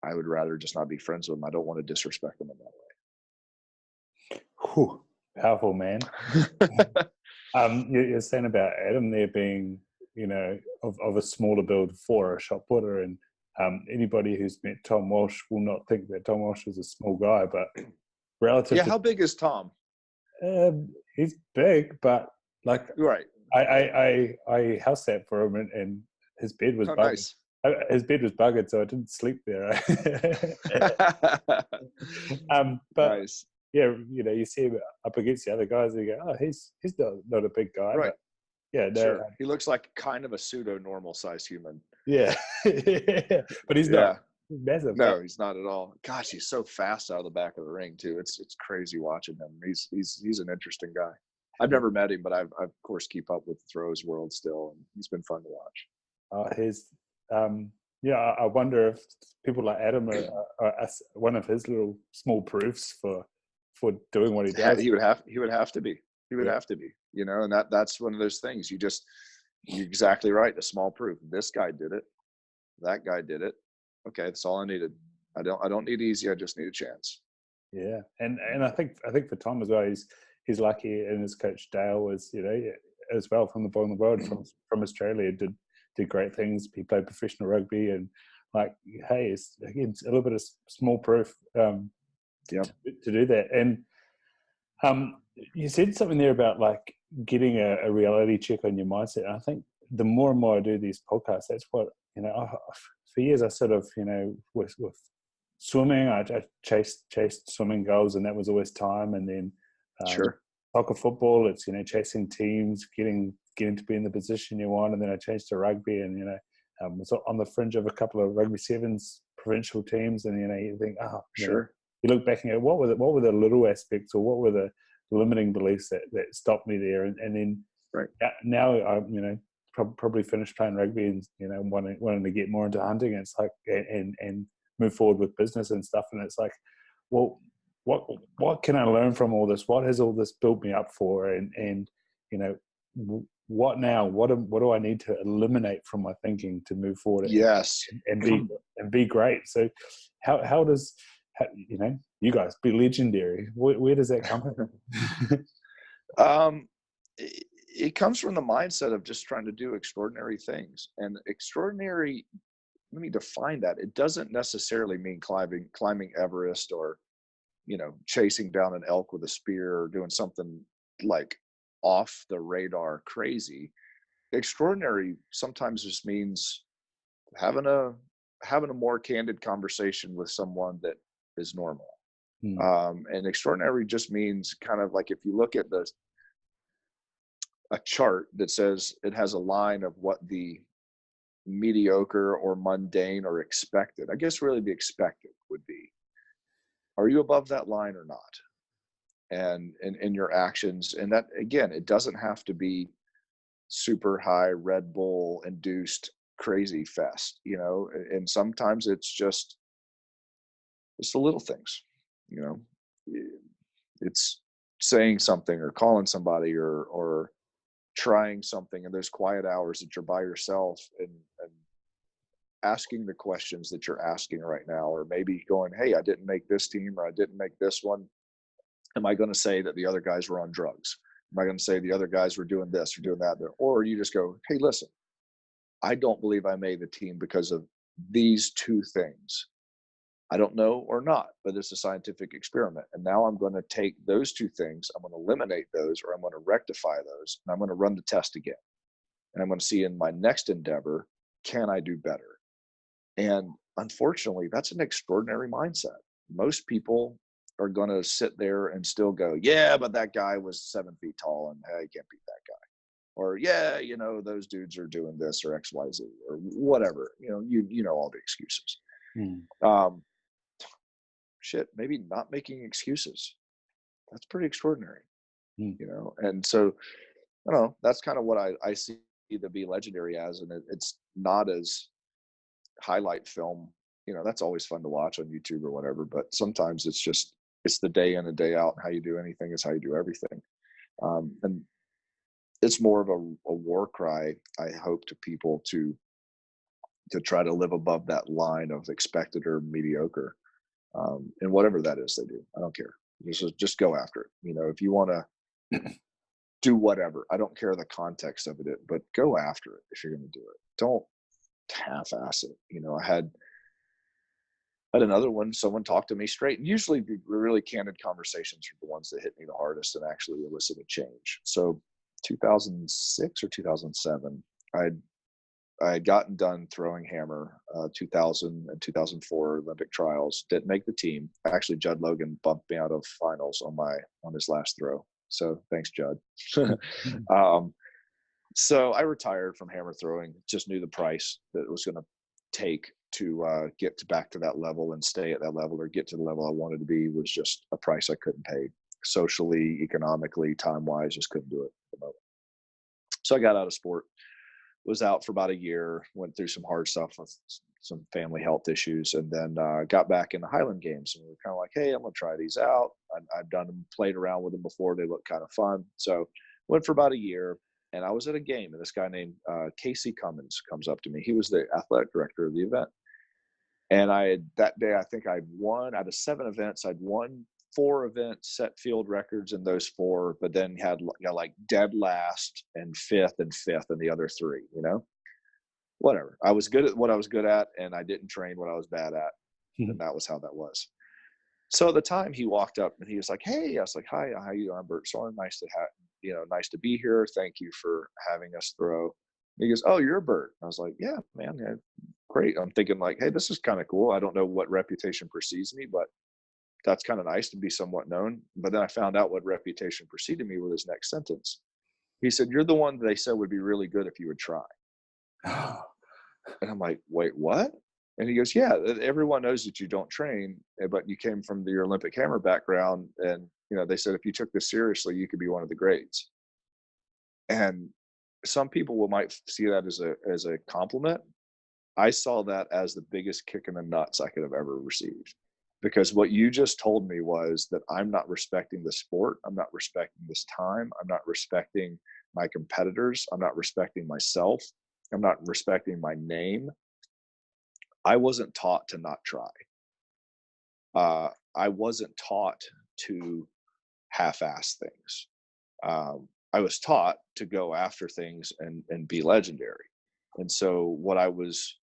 Speaker 2: I would rather just not be friends with them. I don't want to disrespect them in that way.
Speaker 1: Whew, powerful, man. You're saying about Adam there being, of a smaller build for a shot putter, and anybody who's met Tom Walsh will not think that Tom Walsh is a small guy, but relative.
Speaker 2: Yeah, how big is Tom?
Speaker 1: He's big, but like,
Speaker 2: right.
Speaker 1: I house sat for him, and his bed was buggered.
Speaker 2: Nice.
Speaker 1: His bed was buggered, so I didn't sleep there. But
Speaker 2: nice.
Speaker 1: Yeah, you see him up against the other guys, and you go, "Oh, he's not a big guy."
Speaker 2: Right.
Speaker 1: But yeah, no,
Speaker 2: sure. He looks like kind of a pseudo normal sized human.
Speaker 1: Yeah, but he's not massive.
Speaker 2: No, he's not at all. Gosh, he's so fast out of the back of the ring too. It's crazy watching him. He's an interesting guy. I've never met him, but I've of course keep up with the throws world still, and he's been fun to watch.
Speaker 1: I wonder if people like Adam are one of his little small proofs for doing what he does.
Speaker 2: He would have to be. He would have to be. And that's one of those things. You're exactly right. The small proof. This guy did it. That guy did it. Okay, that's all I needed. I don't need easy. I just need a chance.
Speaker 1: Yeah, and I think for Tom as well, he's lucky, and his coach Dale was as well from the bottom of the world from Australia, did great things. He played professional rugby, and hey, it's again a little bit of small proof to do that. And you said something there about getting a reality check on your mindset. And I think the more and more I do these podcasts, that's what, for years I sort of, with swimming, I chased swimming goals, and that was always time. And then
Speaker 2: Sure.
Speaker 1: soccer, football, it's, chasing teams, getting to be in the position you want. And then I changed to rugby, and, was on the fringe of a couple of rugby sevens provincial teams. And, you think,
Speaker 2: Sure.
Speaker 1: You look back and go, what were the little aspects, or what were the limiting beliefs that stopped me there? And then
Speaker 2: right
Speaker 1: now I'm, probably finished playing rugby and, wanting to get more into hunting. And it's like, and move forward with business and stuff. And it's like, well, what can I learn from all this? What has all this built me up for? And what now? What do I need to eliminate from my thinking to move forward?
Speaker 2: Yes.
Speaker 1: And be great. So how does you guys be legendary? Where does that come
Speaker 2: from? It comes from the mindset of just trying to do extraordinary things. And extraordinary, let me define that. It doesn't necessarily mean climbing Everest, or chasing down an elk with a spear, or doing something like off the radar crazy. Extraordinary sometimes just means having a more candid conversation with someone that is normal. And extraordinary just means kind of like, if you look at a chart that says it has a line of what the mediocre or mundane or expected, I guess really the expected would be, are you above that line or not? And in your actions. And that, again, it doesn't have to be super high Red Bull induced crazy fest, and sometimes it's the little things, it's saying something, or calling somebody, or trying something in those quiet hours that you're by yourself, and asking the questions that you're asking right now, or maybe going, hey, I didn't make this team, or I didn't make this one. Am I going to say that the other guys were on drugs? Am I going to say the other guys were doing this or doing that? Or you just go, hey, listen, I don't believe I made the team because of these two things. I don't know or not, but it's a scientific experiment. And now I'm going to take those two things, I'm going to eliminate those, or I'm going to rectify those, and I'm going to run the test again. And I'm going to see in my next endeavor, can I do better? And unfortunately, that's an extraordinary mindset. Most people are going to sit there and still go, yeah, but that guy was 7 feet tall, and hey, I can't beat that guy. Or, yeah, those dudes are doing this, or X, Y, Z, or whatever. You know all the excuses. Shit, maybe not making excuses. That's pretty extraordinary. And so, I don't know, that's kind of what I see to be legendary as, and it's not as highlight film. That's always fun to watch on YouTube or whatever, but sometimes it's the day in and day out. How you do anything is how you do everything. And it's more of a war cry, I hope, to people to try to live above that line of expected or mediocre, and whatever that is they do. I don't care. Just go after it. If you want to do whatever, I don't care the context of it, but go after it if you're going to do it. Don't half-ass it. I had another one, someone talked to me straight, and usually the really candid conversations are the ones that hit me the hardest and actually elicit a change. So 2006 or 2007, I had gotten done throwing hammer. 2000 and 2004 Olympic trials, didn't make the team. Actually, Judd Logan bumped me out of finals on his last throw. So thanks, Judd. So I retired from hammer throwing. Just knew the price that it was going to take to get back to that level and stay at that level, or get to the level I wanted to be, was just a price I couldn't pay. Socially, economically, time-wise, just couldn't do it at the moment. So I got out of sport. Was out for about a year, went through some hard stuff with some family health issues, and then got back in the Highland Games. And we were kind of like, hey, I'm going to try these out. I've done them, played around with them before. They look kind of fun. So went for about a year, and I was at a game, and this guy named Casey Cummins comes up to me. He was the athletic director of the event. And that day, I think I'd won out of 7 events. I'd won 4 events, set field records in those 4, but then had like dead last and fifth in the other 3, whatever. I was good at what I was good at, and I didn't train what I was bad at. And that was how that was. So at the time, he walked up and he was like, hey, I was like, hi, how you doing? I'm Bert Sorin. Nice to be here. Thank you for having us throw. He goes, "Oh, you're a Bert." I was like, "Yeah, man, yeah, great." I'm thinking like, "Hey, this is kind of cool. I don't know what reputation precedes me, but that's kind of nice to be somewhat known." But then I found out what reputation preceded me with his next sentence. He said, "You're the one they said would be really good if you would try." And I'm like, "Wait, what?" And he goes, "Yeah, everyone knows that you don't train, but you came from your Olympic hammer background, and they said if you took this seriously, you could be one of the greats." And some people might see that as a compliment. I saw that as the biggest kick in the nuts I could have ever received, because what you just told me was that I'm not respecting the sport. I'm not respecting this time. I'm not respecting my competitors. I'm not respecting myself. I'm not respecting my name. I wasn't taught to not try. I wasn't taught to half-ass things. I was taught to go after things and be legendary. And so what I was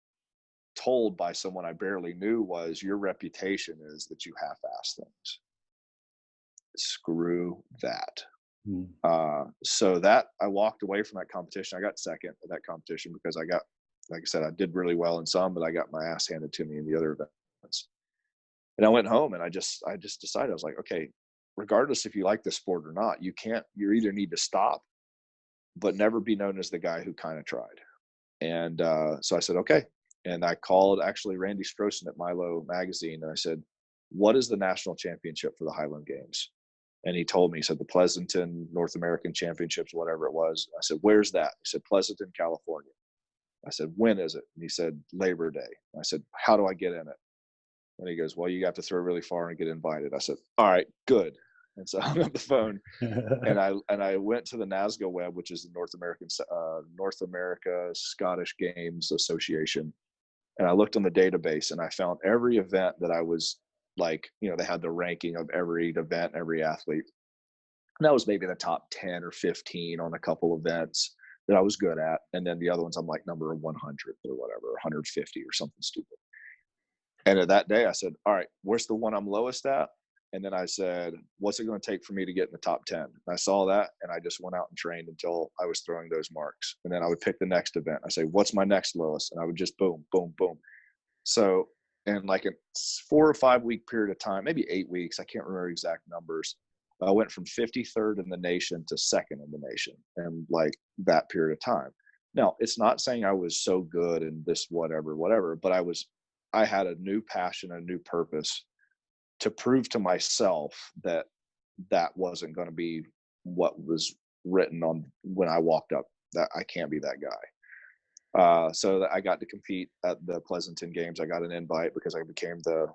Speaker 2: told by someone I barely knew was, your reputation is that you half-ass things. Screw that. So that I walked away from that competition. I got second at that competition because I got, like I said, I did really well in some, but I got my ass handed to me in the other events. And I went home and I just decided, I was like, okay, regardless if you like the sport or not, you either need to stop, but never be known as the guy who kind of tried. And so I said, okay. And I called actually Randy Strossen at Milo magazine. And I said, what is the national championship for the Highland Games? And he told me, he said, the Pleasanton North American Championships, whatever it was. I said, where's that? He said, Pleasanton, California. I said, when is it? And he said, Labor Day. I said, how do I get in it? And he goes, well, you have to throw really far and get invited. I said, all right, good. And so I hung up the phone and I went to the NASGA web, which is the North America Scottish Games Association. And I looked on the database and I found every event that I was like, they had the ranking of every event, every athlete. And that was maybe the top 10 or 15 on a couple events that I was good at. And then the other ones, I'm like number 100 or whatever, 150 or something stupid. And at that day I said, all right, where's the one I'm lowest at? And then I said, what's it going to take for me to get in the top 10? And I saw that and I just went out and trained until I was throwing those marks. And then I would pick the next event. I say, what's my next lowest? And I would just boom, boom, boom. So in like a 4 or 5 week period of time, maybe 8 weeks, I can't remember exact numbers. I went from 53rd in the nation to second in the nation in like that period of time. Now, it's not saying I was so good in this whatever, but I had a new passion, a new purpose to prove to myself that that wasn't going to be what was written on when I walked up, that I can't be that guy. So that I got to compete at the Pleasanton Games. I got an invite because I became the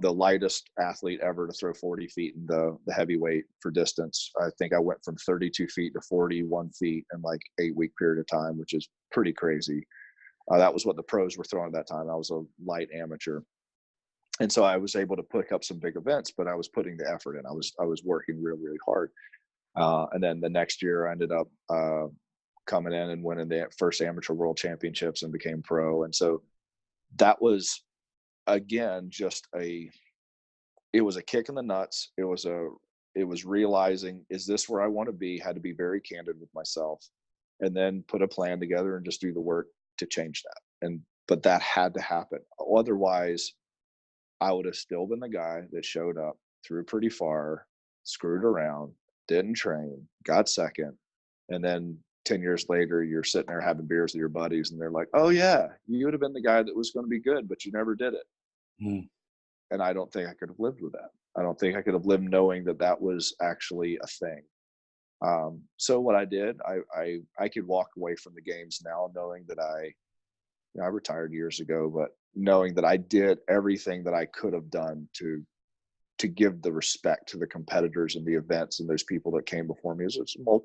Speaker 2: lightest athlete ever to throw 40 feet in the heavyweight for distance. I think I went from 32 feet to 41 feet in like 8 week period of time, which is pretty crazy. That was what the pros were throwing at that time. I was a light amateur. And so I was able to pick up some big events, but I was putting the effort in. I was working really, really hard. And then the next year I ended up coming in and winning the first amateur world championships and became pro. And so that was, again, it was a kick in the nuts. It was realizing, is this where I want to be? Had to be very candid with myself and then put a plan together and just do the work to change that. But that had to happen. Otherwise, I would have still been the guy that showed up, threw pretty far, screwed around, didn't train, got second. And then 10 years later, you're sitting there having beers with your buddies and they're like, oh yeah, you would have been the guy that was going to be good, but you never did it. And I don't think I could have lived with that. I don't think I could have lived knowing that that was actually a thing. So what I did, I could walk away from the games now knowing that I retired years ago, but knowing that I did everything that I could have done to give the respect to the competitors and the events and those people that came before me. It's 200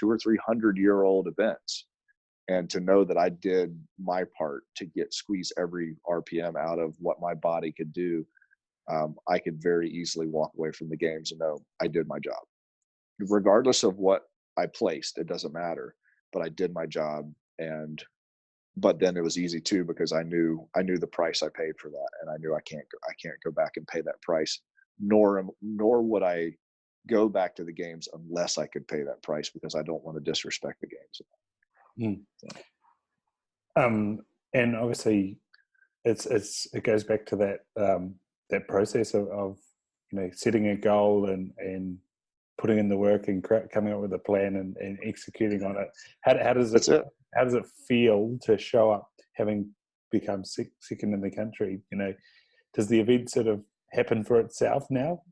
Speaker 2: or 300-year-old events. And to know that I did my part to squeeze every RPM out of what my body could do, I could very easily walk away from the games and know I did my job. Regardless of what I placed, it doesn't matter, but I did my job. But then it was easy too, because I knew the price I paid for that, and I knew I can't go back and pay that price, nor would I go back to the games unless I could pay that price, because I don't want to disrespect the games.
Speaker 1: Mm. And obviously, it goes back to that process of setting a goal and putting in the work and coming up with a plan and executing on it. How does it feel to show up having become second in the country? Does the event sort of happen for itself now?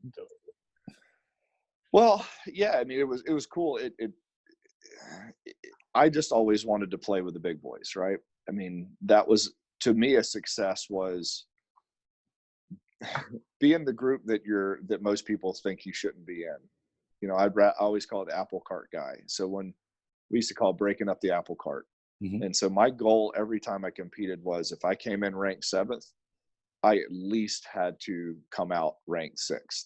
Speaker 2: Well, yeah, I mean, it was cool. I just always wanted to play with the big boys, right? I mean, that was, to me, a success was be in the group that most people think you shouldn't be in. I always call it the apple cart guy. So when we used to call breaking up the apple cart.
Speaker 1: Mm-hmm.
Speaker 2: And so my goal every time I competed was, if I came in ranked 7th, I at least had to come out ranked 6th.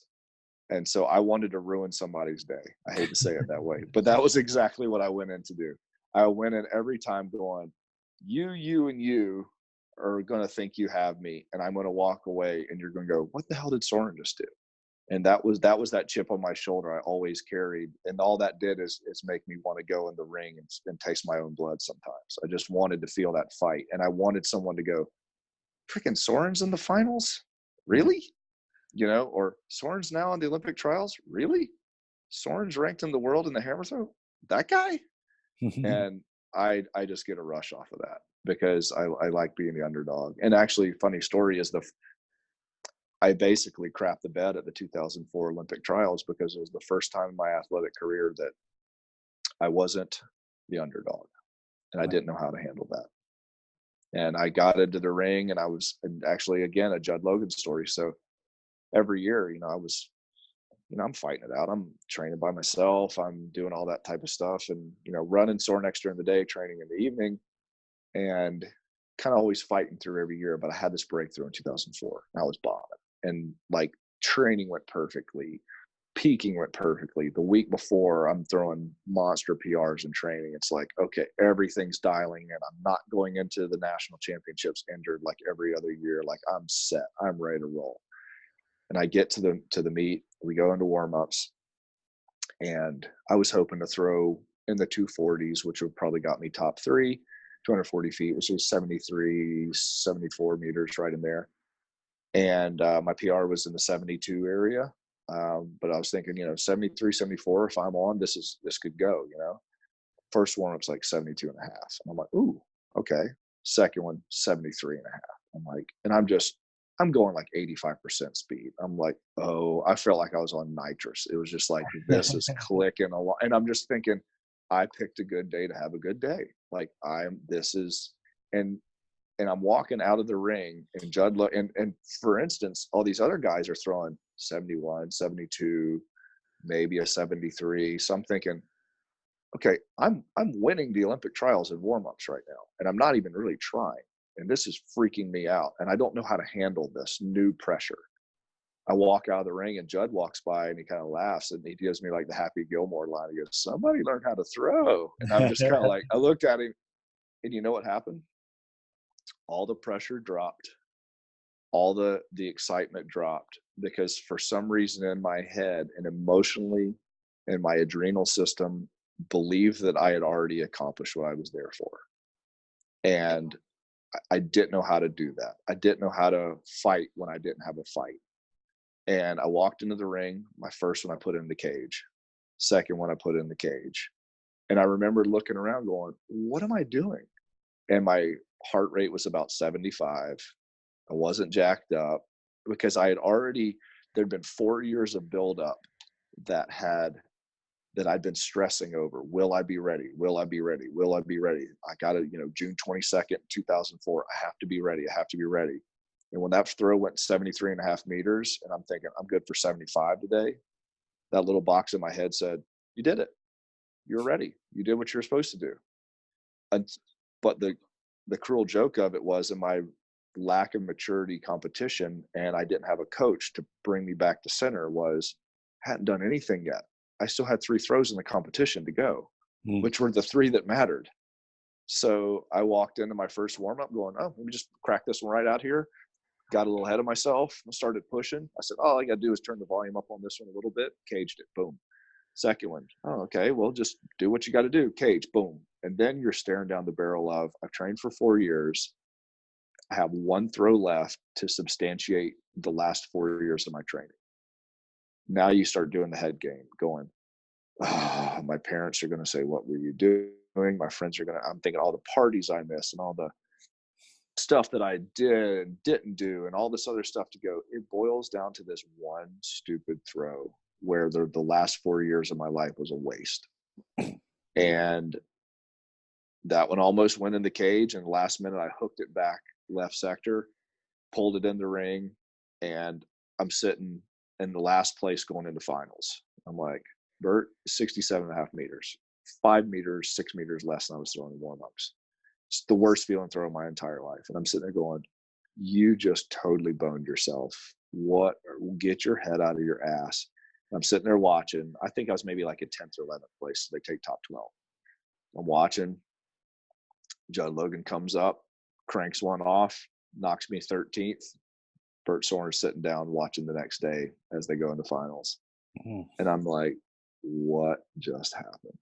Speaker 2: And so I wanted to ruin somebody's day. I hate to say it that way, but that was exactly what I went in to do. I went in every time going, you and you are going to think you have me, and I'm going to walk away and you're going to go, what the hell did Sorin just do? And that was that chip on my shoulder I always carried. And all that did is make me want to go in the ring and taste my own blood sometimes. I just wanted to feel that fight. And I wanted someone to go, freaking Sorin's in the finals? Really? Or Sorin's now on the Olympic trials? Really? Sorin's ranked in the world in the hammer throw? That guy? And I just get a rush off of that because I like being the underdog. And actually, funny story is I basically crapped the bed at the 2004 Olympic trials because it was the first time in my athletic career that I wasn't the underdog, and I didn't know how to handle that. And I got into the ring, and I was, and actually, again, a Judd Logan story. So every year, I'm fighting it out. I'm training by myself. I'm doing all that type of stuff, and running Sorinex during the day, training in the evening, and kind of always fighting through every year. But I had this breakthrough in 2004. And I was bombing, and like training went perfectly, peaking went perfectly. The week before, I'm throwing monster PRs in training. It's like, okay, everything's dialing in. I'm not going into the national championships injured like every other year. Like, I'm set. I'm ready to roll. And I get to the meet. We go into warm-ups, and I was hoping to throw in the 240s, which would probably got me top 3, 240 feet, which was 73, 74 meters, right in there. And my PR was in the 72 area. But I was thinking, 73, 74, if I'm on, this could go, First warm-up's like 72 and a half. And I'm like, ooh, okay. Second one, 73 and a half. I'm like, and I'm going like 85% speed. I'm like, oh, I felt like I was on nitrous. It was just like, this is clicking along. And I'm just thinking, I picked a good day to have a good day. Like and I'm walking out of the ring, and Judd, and for instance, all these other guys are throwing 71, 72, maybe a 73. So I'm thinking, okay, I'm winning the Olympic trials in warm-ups right now, and I'm not even really trying. And this is freaking me out. And I don't know how to handle this new pressure. I walk out of the ring, and Judd walks by, and he kind of laughs, and he gives me like the Happy Gilmore line. He goes, somebody learn how to throw. And I'm just kind of like, I looked at him, and you know what happened? All the pressure dropped. All the excitement dropped, because for some reason in my head and emotionally and my adrenal system believed that I had already accomplished what I was there for. And I didn't know how to do that. I didn't know how to fight when I didn't have a fight. And I walked into the ring. My first one I put in the cage. Second one I put in the cage. And I remember looking around going, what am I doing? And my heart rate was about 75. I wasn't jacked up because there'd been 4 years of buildup that I'd been stressing over. Will I be ready? Will I be ready? Will I be ready? I got to, June 22nd, 2004, I have to be ready. I have to be ready. And when that throw went 73 and a half meters, and I'm thinking, I'm good for 75 today, that little box in my head said, you did it. You're ready. You did what you're supposed to do. But the cruel joke of it was, in my lack of maturity competition, and I didn't have a coach to bring me back to center, was hadn't done anything yet. I still had 3 throws in the competition to go, which were the 3 that mattered. So I walked into my first warm-up going, oh, let me just crack this one right out here. Got a little ahead of myself and started pushing. I said, all I got to do is turn the volume up on this one a little bit. Caged it. Boom. Second one. Oh, okay. Well, just do what you got to do. Cage. Boom. And then you're staring down the barrel of, I've trained for 4 years. I have one throw left to substantiate the last 4 years of my training. Now you start doing the head game, going, oh, my parents are going to say, what were you doing? My friends are I'm thinking all the parties I missed and all the stuff that I did and didn't do and all this other stuff to go. It boils down to this one stupid throw where the last 4 years of my life was a waste. And that one almost went in the cage, and the last minute I hooked it back left sector, pulled it in the ring, and I'm sitting in the last place going into finals. I'm like, Bert, 67.5 meters, 5 meters, 6 meters less than I was throwing in warm-ups. It's the worst feeling throw of my entire life. And I'm sitting there going, you just totally boned yourself. Get your head out of your ass. I'm sitting there watching. I think I was maybe like a 10th or 11th place. So they take top 12. I'm watching. Judd Logan comes up, cranks one off, knocks me 13th. Bert Sorin's sitting down watching the next day as they go into finals. Mm. And I'm like, what just happened?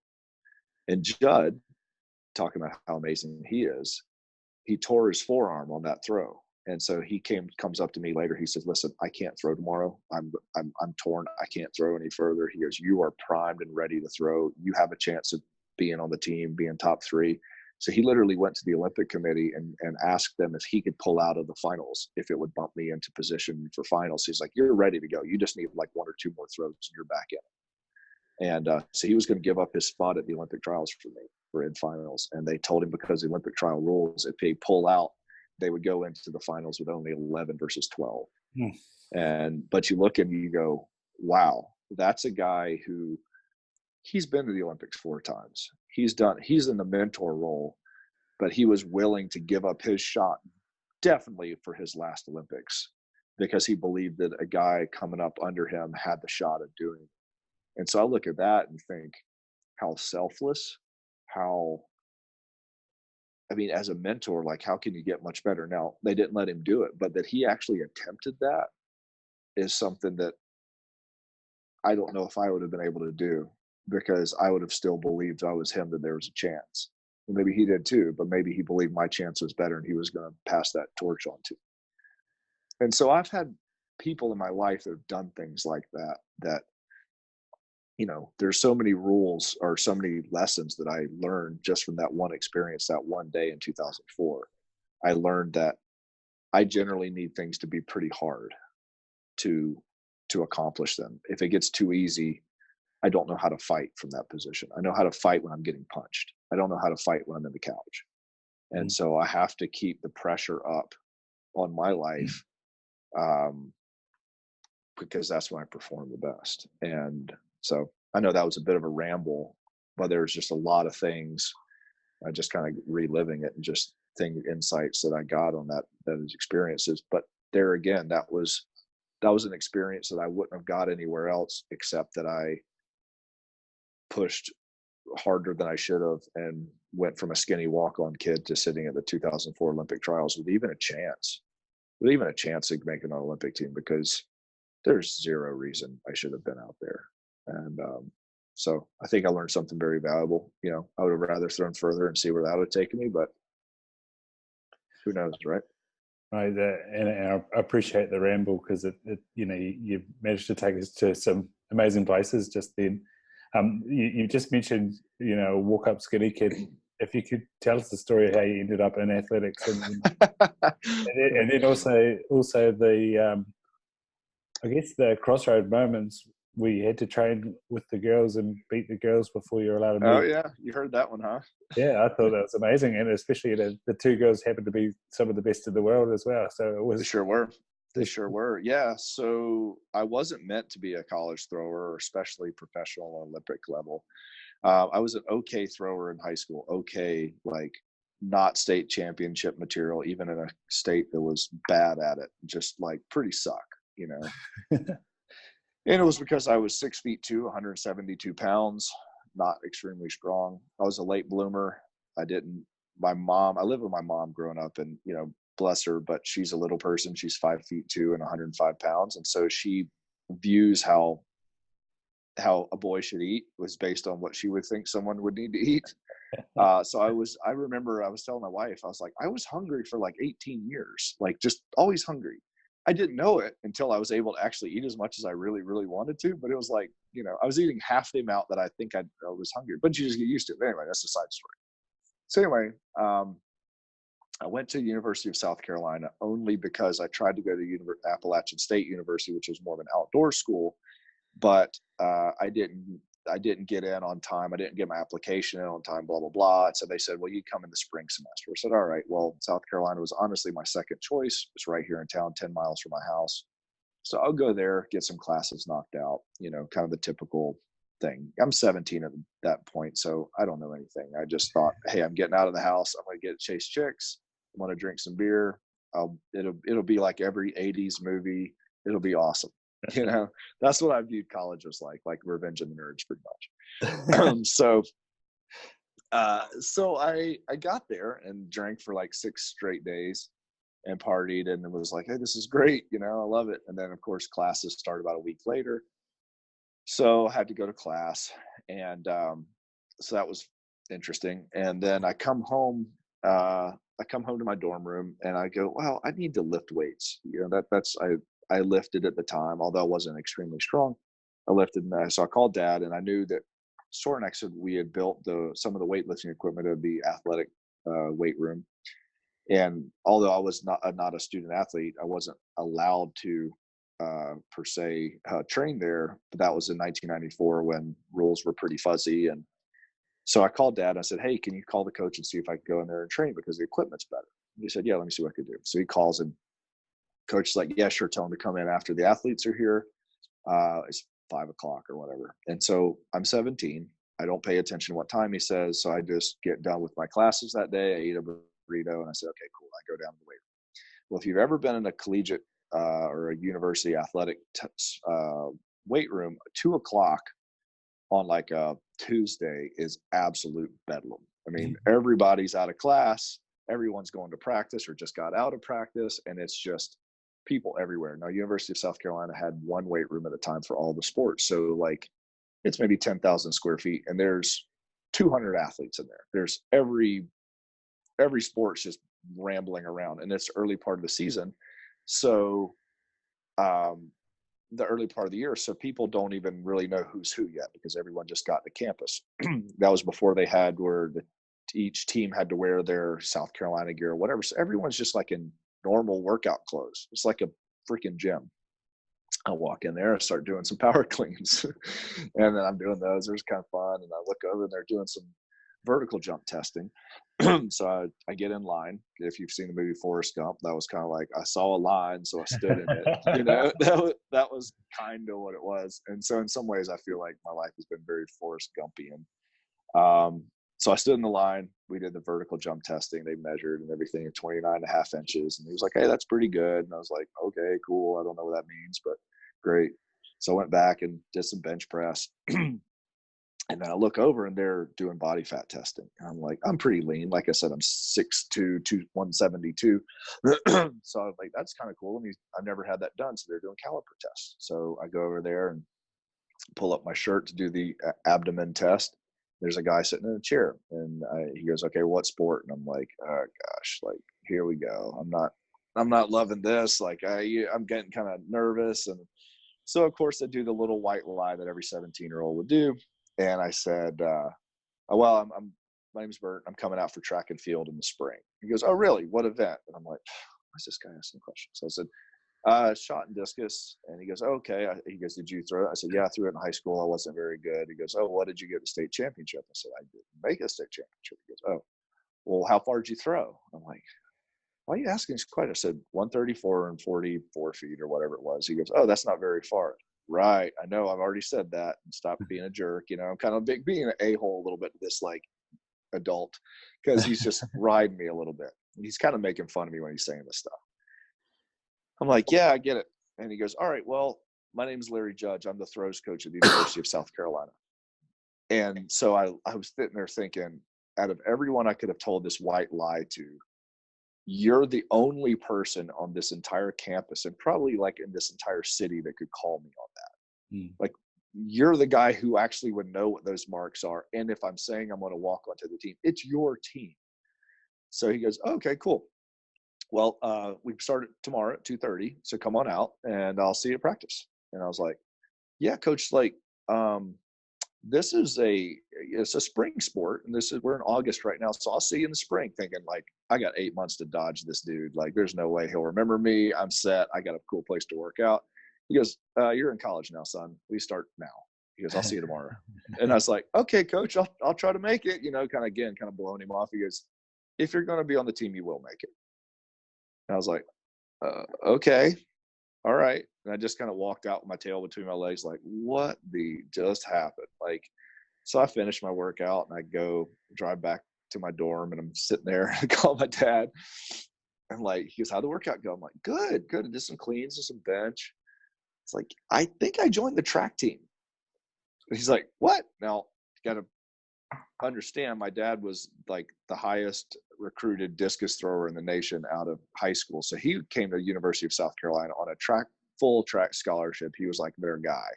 Speaker 2: And Judd, talking about how amazing he is, he tore his forearm on that throw. And so he comes up to me later. He says, listen, I can't throw tomorrow. I'm torn. I can't throw any further. He goes, you are primed and ready to throw. You have a chance of being on the team, being top 3. So he literally went to the Olympic committee and asked them if he could pull out of the finals, if it would bump me into position for finals. He's like, you're ready to go. You just need like 1 or 2 more throws and you're back in. And so he was going to give up his spot at the Olympic trials for me for in finals. And they told him, because the Olympic trial rules, if they pull out, they would go into the finals with only 11 versus 12. But you look and you go, wow, that's a guy who he's been to the Olympics 4 times. He's in the mentor role, but he was willing to give up his shot definitely for his last Olympics because he believed that a guy coming up under him had the shot of doing it. And so I look at that and think how selfless, as a mentor, like how can you get much better? Now, they didn't let him do it, but that he actually attempted that is something that I don't know if I would have been able to do, because I would have still believed I was him, that there was a chance. And maybe he did too, but maybe he believed my chance was better and he was going to pass that torch on to. And so I've had people in my life that have done things like that, there's so many rules or so many lessons that I learned just from that one experience, that one day in 2004. I learned that I generally need things to be pretty hard to accomplish them. If it gets too easy, I don't know how to fight from that position. I know how to fight when I'm getting punched. I don't know how to fight when I'm in the couch. And so I have to keep the pressure up on my life because that's when I perform the best. And so I know that was a bit of a ramble, but there's just a lot of things. I just kind of reliving it and just insights that I got on those experiences. But there again, that was an experience that I wouldn't have got anywhere else, except that I pushed harder than I should have and went from a skinny walk-on kid to sitting at the 2004 Olympic trials with even a chance of making an Olympic team, because there's zero reason I should have been out there. And so I think I learned something very valuable. I would have rather thrown further and see where that would have taken me, but who knows, right?
Speaker 1: Right, and I appreciate the ramble, because you managed to take us to some amazing places just then. You just mentioned, walk-up skinny kid. If you could tell us the story of how you ended up in athletics, and then also the, I guess the crossroad moments where you had to train with the girls and beat the girls before you're allowed to move.
Speaker 2: Oh yeah, you heard that one, huh?
Speaker 1: Yeah, I thought that was amazing, and especially the 2 girls happened to be some of the best in the world as well. So it was.
Speaker 2: They sure were. Yeah. So I wasn't meant to be a college thrower, or especially professional Olympic level. I was an okay thrower in high school. Okay, like not state championship material, even in a state that was bad at it, just like pretty suck, And it was because I was 6'2", 172 pounds, not extremely strong. I was a late bloomer. I lived with my mom growing up, and, bless her, but she's a little person. She's 5'2" and 105 pounds. And so she views how a boy should eat was based on what she would think someone would need to eat. So I remember I was telling my wife, I was like, I was hungry for like 18 years, like just always hungry. I didn't know it until I was able to actually eat as much as I really, really wanted to. But it was like, I was eating half the amount that I think I was hungry, but you just get used to it. But anyway, that's a side story. So anyway, I went to the University of South Carolina only because I tried to go to Appalachian State University, which was more of an outdoor school, but I didn't get in on time. I didn't get my application in on time, blah, blah, blah. And so they said, well, you come in the spring semester. I said, all right, well, South Carolina was honestly my second choice. It's right here in town, 10 miles from my house. So I'll go there, get some classes knocked out, kind of the typical thing. I'm 17 at that point, so I don't know anything. I just thought, hey, I'm getting out of the house. I'm going to get chase chicks. I'm going to drink some beer. It'll be like every 80s movie. It'll be awesome. That's what I viewed college was like Revenge of the Nerds, pretty much. So I got there and drank for like 6 straight days and partied, and it was like, hey, this is great. I love it. And then of course classes started about a week later. So I had to go to class, and so that was interesting. And then I come home to my dorm room and I go, well, I need to lift weights. I lifted at the time, although I wasn't extremely strong. I lifted, and so I called Dad, and I knew that Sorinex we had built some of the weightlifting equipment of the athletic weight room. And although I was not a student athlete, I wasn't allowed to per se train there. But that was in 1994 when rules were pretty fuzzy. And so I called Dad and I said, hey, can you call the coach and see if I can go in there and train because the equipment's better? And he said, yeah, let me see what I could do. So he calls, and coach is like, yeah, sure, tell him to come in after the athletes are here. It's 5 o'clock or whatever. And so I'm 17. I don't pay attention to what time he says. So I just get done with my classes that day. I eat a burrito and I said, okay, cool. I go down to the weight room. Well, if you've ever been in a collegiate or a university athletic weight room, 2 o'clock on like a Tuesday is absolute bedlam. I mean, everybody's out of class. Everyone's going to practice or just got out of practice. And it's just people everywhere. Now, University of South Carolina had one weight room at a time for all the sports. So like it's maybe 10,000 square feet and there's 200 athletes in there. There's every sport's just rambling around, and it's early part of the season. So the early part of the year. So people don't even really know who's who yet because everyone just got to campus. That was before they had where each team had to wear their South Carolina gear or whatever. So everyone's just like in normal workout clothes. It's like a freaking gym. I walk in there and start doing some power cleans. And then I'm doing those. It was kind of fun. And I look over and they're doing some vertical jump testing. So I get in line. If you've seen the movie Forrest Gump, that was kind of like I saw a line, so I stood in it. That was kind of what it was. And so in some ways, I feel like my life has been very Forrest Gumpian. So I stood in the line. We did the vertical jump testing. They measured and everything at 29.5 inches. And he was like, hey, that's pretty good. And I was like, okay, cool. I don't know what that means, but great. So I went back and did some bench press. And then I look over and they're doing body fat testing. And I'm like, I'm pretty lean. Like I said, I'm 6'2", 172. So I was like, that's kind of cool. I've never had that done. So they're doing caliper tests. So I go over there and pull up my shirt to do the abdomen test. There's a guy sitting in a chair and he goes, okay, what sport? And I'm like, oh gosh, like, here we go. I'm not loving this. Like I'm getting kind of nervous. And so of course I do the little white lie that every 17-year-old would do. And I said, well, my name's Bert. I'm coming out for track and field in the spring. He goes, oh, really? What event? And I'm like, what's this guy asking questions? So I said, shot and discus. And he goes, oh, okay. He goes, did you throw it? I said, yeah, I threw it in high school. I wasn't very good. He goes, oh, what did you get the state championship? I said, I didn't make a state championship. He goes, oh, well, how far did you throw? I'm like, why are you asking this question? I said, 134 and 44 feet or whatever it was. He goes, oh, that's not very far. Right. I know I've already said that and stop being a jerk. I'm kind of being an a-hole a little bit, this like adult, because he's just riding me a little bit. He's kind of making fun of me when he's saying this stuff. I'm like, yeah, I get it. And he goes, all right, well, my name is Larry Judge. I'm the throws coach at the University of South Carolina. And so I was sitting there thinking, out of everyone I could have told this white lie to, you're the only person on this entire campus and probably like in this entire city that could call me on that. Like you're the guy who actually would know what those marks are. And if I'm saying I'm going to walk onto the team, it's your team. So he goes, okay, cool. Well, we start tomorrow at 2:30. So come on out and I'll see you at practice. And I was like, yeah, coach, like, this is it's a spring sport, and we're in August right now, so I'll see you in the spring. Thinking like, I got 8 months to dodge this dude. Like, there's no way he'll remember me. I'm set. I got a cool place to work out. He goes, you're in college now, son. We start now. He goes, I'll see you tomorrow. And I was like, okay, coach, I'll try to make it. Kind of blowing him off. He goes, if you're going to be on the team, you will make it. And I was like, okay. All right. And I just kind of walked out with my tail between my legs, like, what just happened? Like, so I finished my workout and I go drive back to my dorm, and I'm sitting there and call my dad. And like, he goes, how'd the workout go? I'm like, good. I did some cleans and some bench. It's like, I think I joined the track team. And he's like, what? Now, you got to understand, my dad was like the highest recruited discus thrower in the nation out of high school. So he came to the University of South Carolina on a full track scholarship. He was like their guy.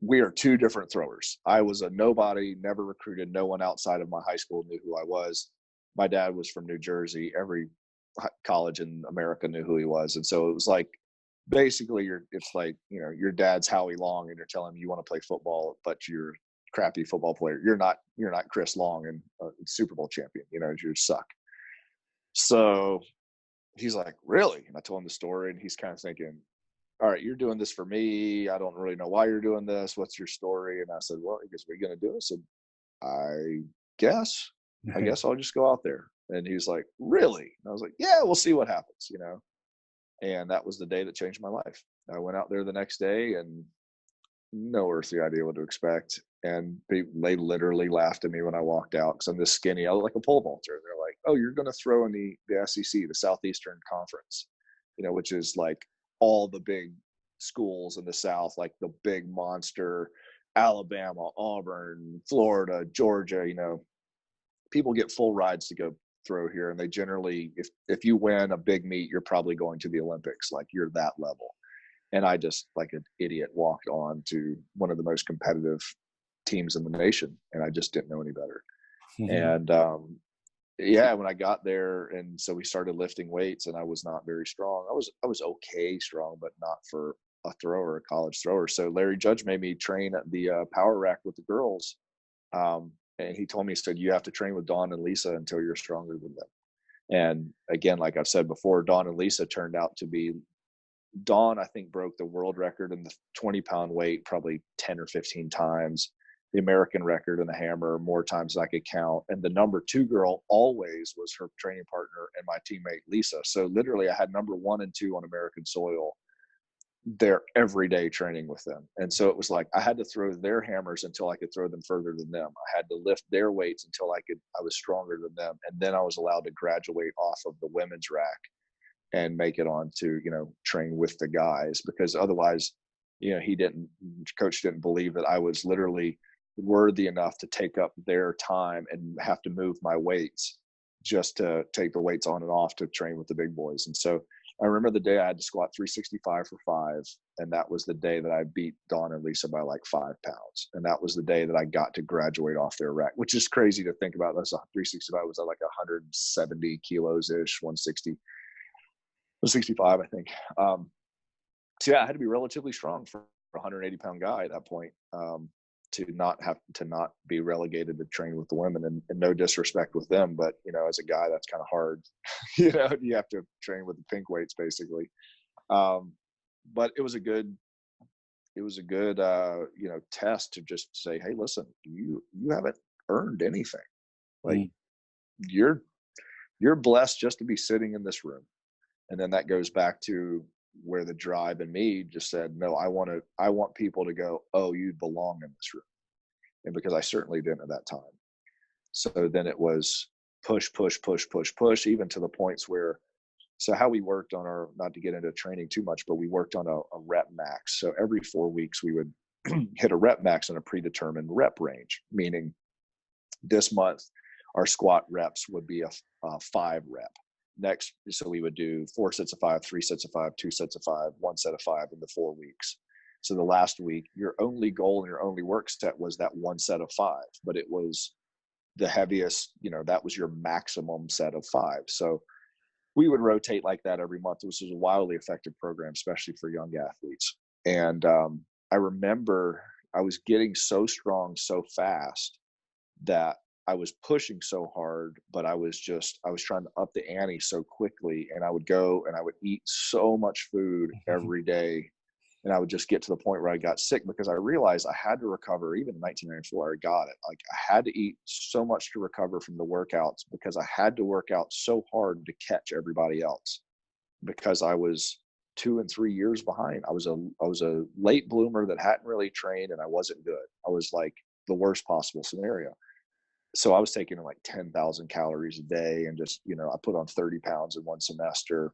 Speaker 2: We are two different throwers. I was a nobody, never recruited. No one outside of my high school knew who I was. My dad was from New Jersey. Every college in America knew who he was. And so it was like, basically it's like, your dad's Howie Long and you're telling him you want to play football, but you're crappy football player. You're not Chris Long and Super Bowl champion. You suck. So he's like, really? And I told him the story, and he's kind of thinking, all right, you're doing this for me. I don't really know why you're doing this. What's your story? And I said, well, he goes, what are you going to do? I said, I guess I'll just go out there. And he was like, really? And I was like, yeah, we'll see what happens, And that was the day that changed my life. I went out there the next day and no earthly idea what to expect. And they literally laughed at me when I walked out because I'm this skinny. I look like a pole vaulter. And they're like, oh, you're going to throw in the SEC, the Southeastern Conference, which is like all the big schools in the South, like the big monster, Alabama, Auburn, Florida, Georgia. People get full rides to go throw here. And they generally, if you win a big meet, you're probably going to the Olympics. Like, you're that level. And I just, like an idiot, walked on to one of the most competitive teams in the nation, and I just didn't know any better. And when I got there, and so we started lifting weights, and I was not very strong. I was okay strong, but not for a thrower, a college thrower. So Larry Judge made me train at the power rack with the girls, and he told me, he said, you have to train with Dawn and Lisa until you're stronger than them. And again, like I've said before, Dawn and Lisa turned out to be, Dawn, I think, broke the world record in the 20-pound weight probably 10 or 15 times, the American record in the hammer more times than I could count. And the number 2 girl always was her training partner and my teammate, Lisa. So literally I had number 1 and 2 on American soil there every day training with them. And so it was like, I had to throw their hammers until I could throw them further than them. I had to lift their weights until I was stronger than them. And then I was allowed to graduate off of the women's rack and make it on to, train with the guys, because otherwise, coach didn't believe that I was literally worthy enough to take up their time and have to move my weights just to take the weights on and off to train with the big boys. And so I remember the day I had to squat 365 for 5. And that was the day that I beat Dawn and Lisa by like 5 pounds. And that was the day that I got to graduate off their rack, which is crazy to think about. That's a 365 was like 170 kilos ish, 160. 65, I think. So yeah, I had to be relatively strong for a 180-pound guy at that point, to not be relegated to train with the women. And no disrespect with them, but as a guy, that's kind of hard. You have to train with the pink weights basically. But it was a good test to just say, hey, listen, you haven't earned anything. Like, you're blessed just to be sitting in this room. And then that goes back to where the drive in me just said, no, I want people to go, oh, you belong in this room. And because I certainly didn't at that time. So then it was push, even to the points where, so how we worked on our, not to get into training too much, but we worked on a rep max. So every 4 weeks we would hit a rep max in a predetermined rep range, meaning this month our squat reps would be a 5 rep. Next, so we would do 4 sets of 5, 3 sets of 5, 2 sets of 5, 1 set of 5 in the 4 weeks. So the last week, your only goal and your only work set was that one set of 5, but it was the heaviest, that was your maximum set of 5. So we would rotate like that every month, which was a wildly effective program, especially for young athletes. And I remember I was getting so strong so fast that I was pushing so hard, but I was trying to up the ante so quickly. And I would go and I would eat so much food every day. And I would just get to the point where I got sick because I realized I had to recover. Even in 1994, I got it. Like, I had to eat so much to recover from the workouts because I had to work out so hard to catch everybody else, because I was 2 and 3 years behind. I was a late bloomer that hadn't really trained, and I wasn't good. I was like the worst possible scenario. So I was taking like 10,000 calories a day, and just, I put on 30 pounds in one semester.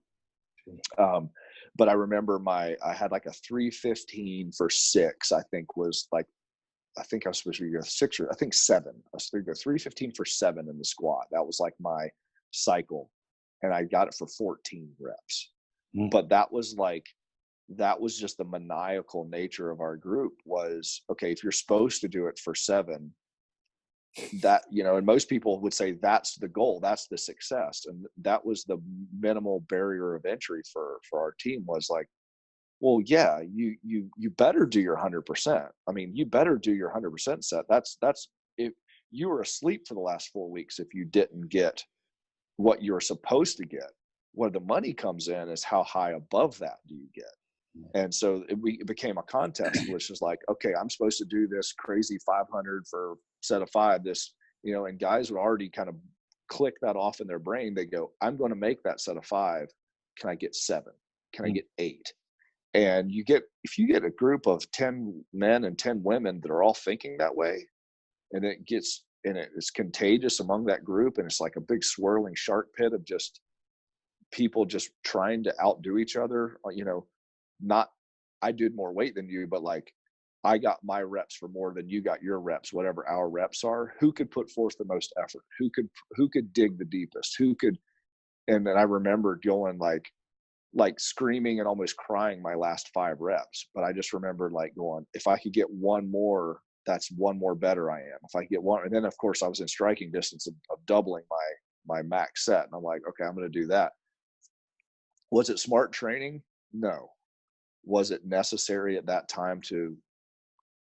Speaker 2: But I remember I had like a 315 for 6, I think was like, I think I was supposed to be a 6 or I think 7. I was 315 for 7 in the squat. That was like my cycle. And I got it for 14 reps. But that was just the maniacal nature of our group was, okay, if you're supposed to do it for 7, that, and most people would say that's the goal, that's the success. And that was the minimal barrier of entry for our team, was like, well, yeah, you better do your 100%. I mean, you better do your 100% set. That's if you were asleep for the last 4 weeks, if you didn't get what you're supposed to get. Where the money comes in is how high above that do you get. And so it became a contest, which is like, okay, I'm supposed to do this crazy 500 for set of 5, this, and guys would already kind of click that off in their brain. They go, I'm going to make that set of 5. Can I get 7? Can I get 8? And if you get a group of 10 men and 10 women that are all thinking that way, and it's contagious among that group, and it's like a big swirling shark pit of just people just trying to outdo each other, not I did more weight than you, but like I got my reps for more than you got your reps, whatever our reps are. Who could put forth the most effort? Who could dig the deepest? And then I remember going like screaming and almost crying my last 5 reps. But I just remember like going, if I could get one more, that's one more better I am. If I could get one, and then of course I was in striking distance of doubling my max set. And I'm like, okay, I'm going to do that. Was it smart training? No. Was it necessary at that time to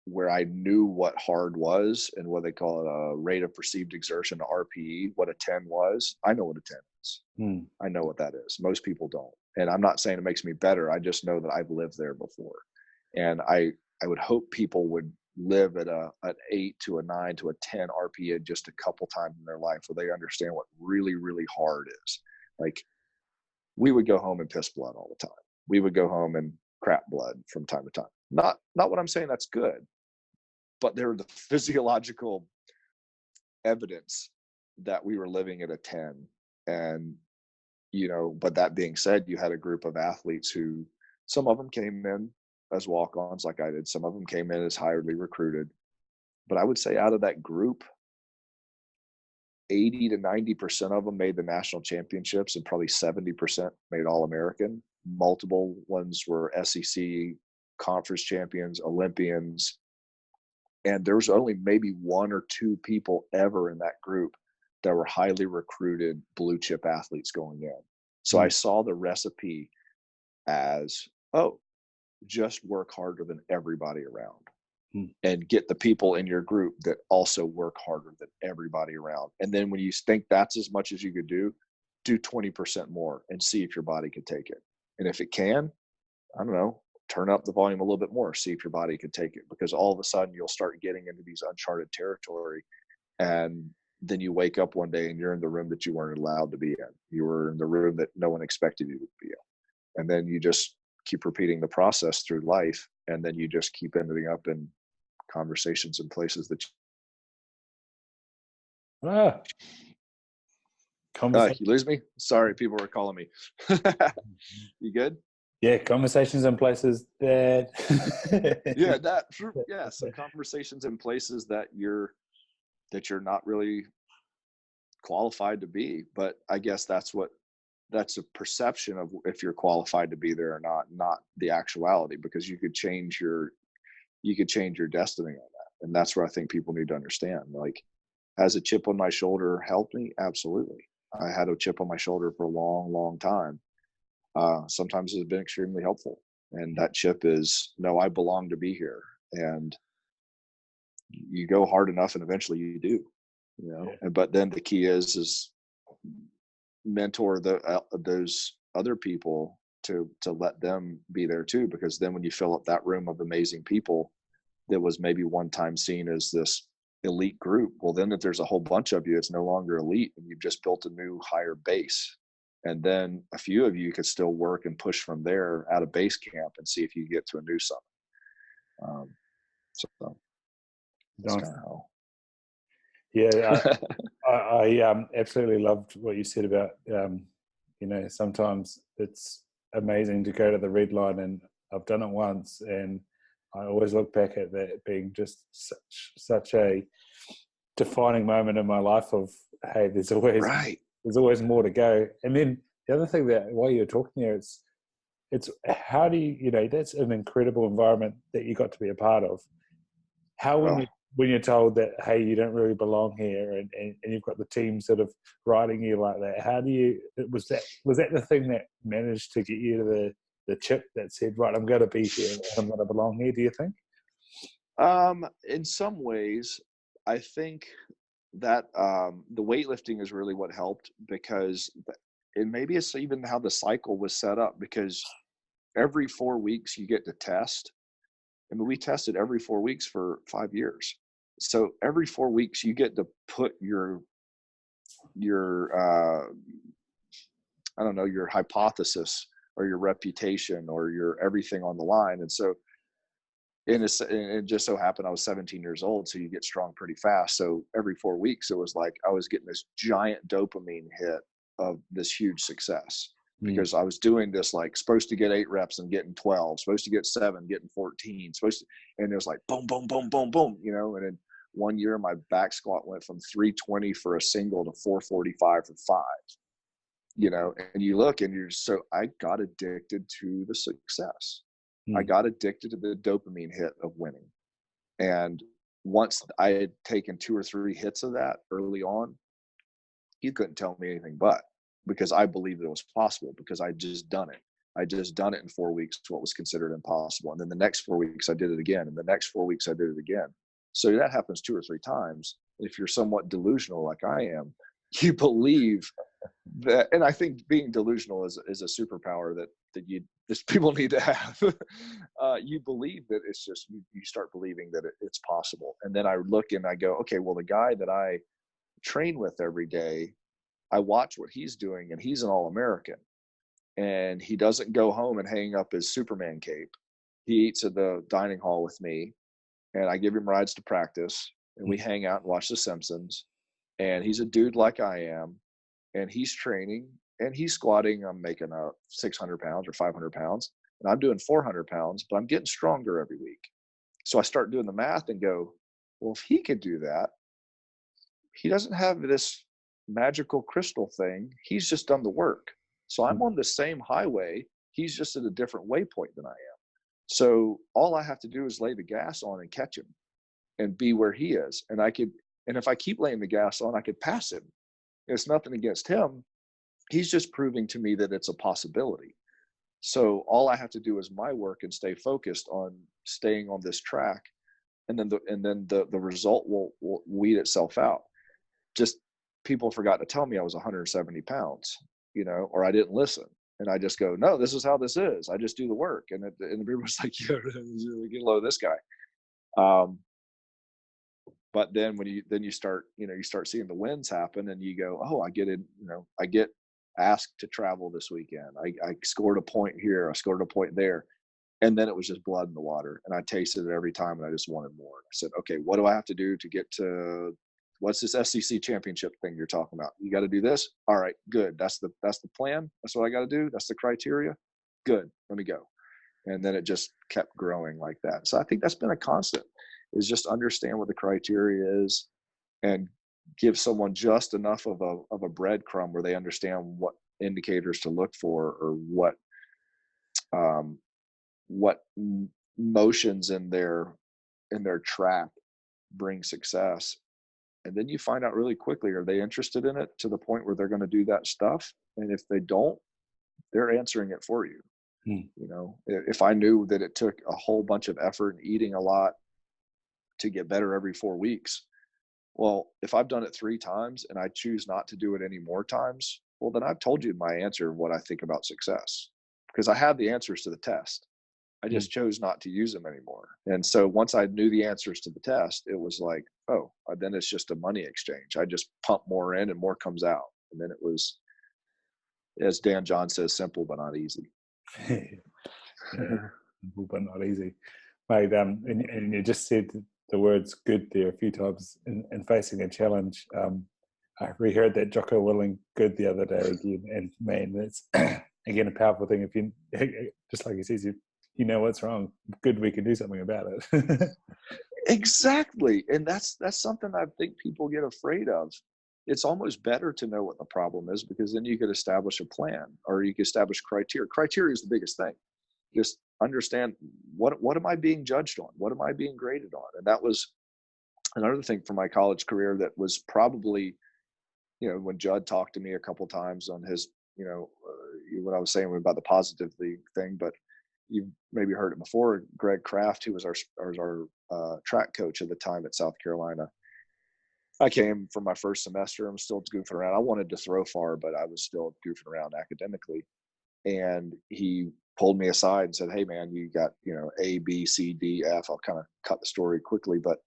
Speaker 2: where I knew what hard was and what they call it a rate of perceived exertion, RPE, what a 10 was? I know what a 10 is. I know what that is. Most people don't. And I'm not saying it makes me better. I just know that I've lived there before. And I would hope people would live at an 8 to a 9 to a 10 RPE just a couple times in their life where they understand what really, really hard is. Like, we would go home and piss blood all the time. We would go home and crap blood from time to time. Not what I'm saying that's good, but there were the physiological evidence that we were living at a 10. And, but that being said, you had a group of athletes who, some of them came in as walk-ons like I did. Some of them came in as highly recruited. But I would say out of that group, 80 to 90% of them made the national championships, and probably 70% made All-American. Multiple ones were SEC conference champions, Olympians. And there was only maybe 1 or 2 people ever in that group that were highly recruited blue chip athletes going in. So I saw the recipe as, just work harder than everybody around. And get the people in your group that also work harder than everybody around. And then when you think that's as much as you could do 20% more and see if your body could take it. And if it can, I don't know, turn up the volume a little bit more, see if your body could take it, because all of a sudden you'll start getting into these uncharted territory. And then you wake up one day and you're in the room that you weren't allowed to be in. You were in the room that no one expected you to be in. And then you just keep repeating the process through life. And then you just keep ending up in conversations in places that you lose me. Sorry, people were calling me. You good?
Speaker 1: Yeah, conversations in places that
Speaker 2: So conversations in places that you're not really qualified to be. But I guess that's what that's a perception of if you're qualified to be there or not the actuality, because you could change your destiny on that. And that's where I think people need to understand, like, has a chip on my shoulder helped me? Absolutely. I had a chip on my shoulder for a long, long time. Sometimes it's been extremely helpful. And that chip is, no, I belong to be here. And you go hard enough and eventually you do, you know. And but then the key is mentor those other people to let them be there too, because then when you fill up that room of amazing people that was maybe one time seen as this elite group, well, then if there's a whole bunch of you, it's no longer elite, and you've just built a new higher base. And then a few of you could still work and push from there out of base camp and see if you get to a new summit. So that's kind of how.
Speaker 1: Yeah, I absolutely loved what you said about, you know, sometimes it's amazing to go to the red line, and I've done it once, and I always look back at that being just such a defining moment in my life of, hey, there's always more to go. And then the other thing that while you're talking there, it's how do you know, that's an incredible environment that you got to be a part of. How when you're told that, hey, you don't really belong here, and you've got the team sort of riding you like that, how do you, was that the thing that managed to get you to the chip that said, right, I'm going to be here, I'm going to belong here, do you think?
Speaker 2: In some ways, I think that the weightlifting is really what helped, because and maybe it's even how the cycle was set up, because every 4 weeks you get to test. I mean, we tested every 4 weeks for 5 years. So every 4 weeks you get to put your I don't know, your hypothesis or your reputation or your everything on the line. And so it just so happened I was 17 years old, so you get strong pretty fast. So every 4 weeks it was like I was getting this giant dopamine hit of this huge success, because I was doing this, like, supposed to get 8 reps and getting 12, supposed to get 7, getting 14, and it was like boom, boom, boom, boom, boom, you know. And then one year my back squat went from 320 for a single to 445 for 5, you know. And you look and I got addicted to the success. I got addicted to the dopamine hit of winning. And once I had taken 2 or 3 hits of that early on, you couldn't tell me anything but, because I believed it was possible, because I just done it. I just done it in 4 weeks, what was considered impossible. And then the next 4 weeks I did it again. And the next 4 weeks I did it again. So that happens 2 or 3 times. If you're somewhat delusional like I am, you believe that, and I think being delusional is a superpower that people need to have. You believe that it's just, you start believing that it's possible. And then I look and I go, okay, well, the guy that I train with every day, I watch what he's doing, and he's an All-American, and he doesn't go home and hang up his Superman cape. He eats at the dining hall with me, and I give him rides to practice, and we hang out and watch The Simpsons. And he's a dude like I am, and he's training and he's squatting. I'm making 600 pounds or 500 pounds, and I'm doing 400 pounds, but I'm getting stronger every week. So I start doing the math and go, well, if he could do that, he doesn't have this magical crystal thing. He's just done the work. So I'm on the same highway. He's just at a different waypoint than I am. So all I have to do is lay the gas on and catch him and be where he is. And if I keep laying the gas on, I could pass him. It's nothing against him. He's just proving to me that it's a possibility. So all I have to do is my work and stay focused on staying on this track. And then the result will weed itself out. Just people forgot to tell me I was 170 pounds, you know, or I didn't listen. And I just go, no, this is how this is. I just do the work. And everybody's like, yeah, get low this guy. But then when you start seeing the wins happen, and you go, oh, I get asked to travel this weekend. I scored a point here. I scored a point there. And then it was just blood in the water. And I tasted it every time, and I just wanted more. I said, okay, what do I have to do to get to, what's this SEC championship thing you're talking about? You got to do this. All right, good. That's the plan. That's what I got to do. That's the criteria. Good. Let me go. And then it just kept growing like that. So I think that's been a constant, is just understand what the criteria is and give someone just enough of a breadcrumb where they understand indicators to look for, or what motions in their track bring success. And then you find out really quickly, are they interested in it to the point where they're going to do that stuff? And if they don't, they're answering it for you. You know, if I knew that it took a whole bunch of effort and eating a lot to get better every 4 weeks, well, if I've done it 3 times and I choose not to do it any more times, well, then I've told you my answer of what I think about success, because I had the answers to the test. I just chose not to use them anymore. And so once I knew the answers to the test, it was like, oh, then it's just a money exchange. I just pump more in and more comes out. And then it was, as Dan John says, simple but not easy.
Speaker 1: Yeah, simple but not easy. Mate, and you just said the words good there a few times in facing a challenge. I reheard that Jocko Willing good the other day again, and man, that's again a powerful thing. If you, just like he says, you know what's wrong, good, we can do something about it.
Speaker 2: Exactly. And that's something I think people get afraid of. It's almost better to know what the problem is, because then you could establish a plan, or you could establish criteria. Criteria is the biggest thing. Just understand what am I being judged on? What am I being graded on? And that was another thing from my college career that was probably, you know, when Judd talked to me a couple times on his, you know, what I was saying about the positive thing, but you've maybe heard it before. Greg Kraft, who was our track coach at the time at South Carolina. I came from my first semester. I'm still goofing around. I wanted to throw far, but I was still goofing around academically. And he pulled me aside and said, "Hey man, you got, you know, A, B, C, D, F." I'll kind of cut the story quickly, but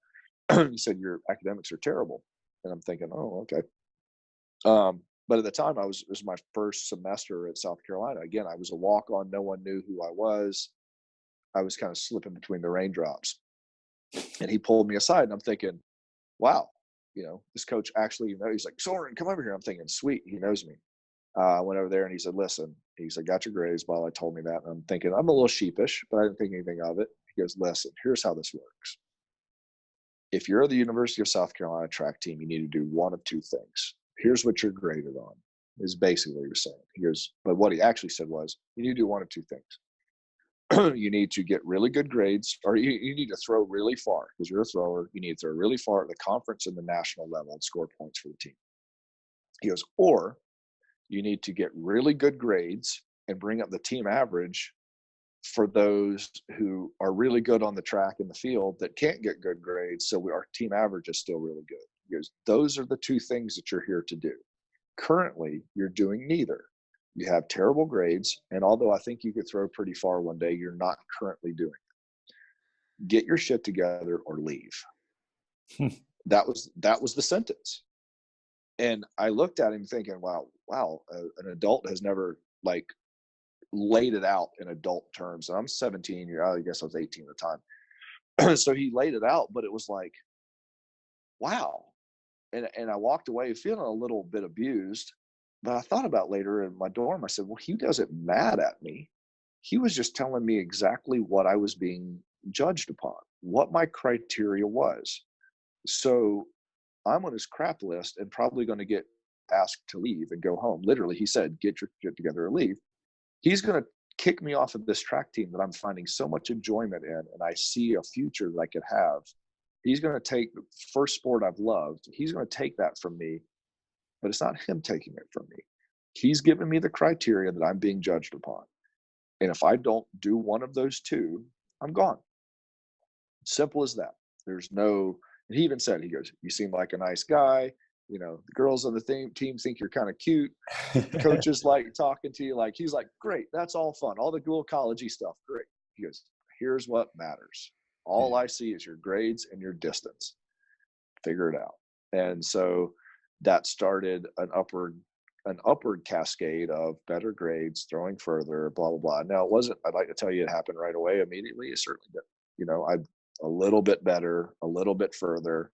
Speaker 2: he said, "Your academics are terrible." And I'm thinking, oh, okay. But at the time it was my first semester at South Carolina. Again, I was a walk-on. No one knew who I was. I was kind of slipping between the raindrops. And he pulled me aside, and I'm thinking, wow, you know, this coach actually, you know, he's like, "Sorin, come over here." I'm thinking, sweet, he knows me. I went over there and he said, "Listen," he said, "got your grades." Well, I told me that. And I'm thinking, I'm a little sheepish, but I didn't think anything of it. He goes, "Listen, here's how this works. If you're the University of South Carolina track team, you need to do one of 2 things. Here's what you're graded on," is basically what he was saying. He goes, but what he actually said was, you need to do one of 2 things. You need to get really good grades, or you need to throw really far, because you're a thrower. You need to throw really far at the conference and the national level and score points for the team. He goes, or you need to get really good grades and bring up the team average for those who are really good on the track in the field that can't get good grades. So our team average is still really good. He goes, those are the 2 things that you're here to do. Currently, you're doing neither. You have terrible grades, and although I think you could throw pretty far one day, you're not currently doing it. Get your shit together or leave. That was the sentence. And I looked at him thinking, wow, an adult has never like laid it out in adult terms. And I'm 17, I guess I was 18 at the time. So he laid it out, but it was like, wow. And I walked away feeling a little bit abused. But I thought about later in my dorm, I said, well, he wasn't mad at me. He was just telling me exactly what I was being judged upon, what my criteria was. So I'm on his crap list and probably going to get asked to leave and go home. Literally, he said, "Get your shit together or leave." He's going to kick me off of this track team that I'm finding so much enjoyment in, and I see a future that I could have. He's going to take the first sport I've loved. He's going to take that from me, but it's not him taking it from me. He's given me the criteria that I'm being judged upon. And if I don't do one of those 2, I'm gone. Simple as that. There's no, and he even said, he goes, "You seem like a nice guy. You know, the girls on the team think you're kind of cute. Coaches like talking to you." Like, he's like, "Great. That's all fun. All the cool collegey stuff. Great." He goes, "Here's what matters. All I see is your grades and your distance. Figure it out." And so that started an upward cascade of better grades, throwing further, blah, blah, blah. Now, it wasn't, I'd like to tell you it happened right away, immediately. It certainly did. You know, I a little bit better, a little bit further.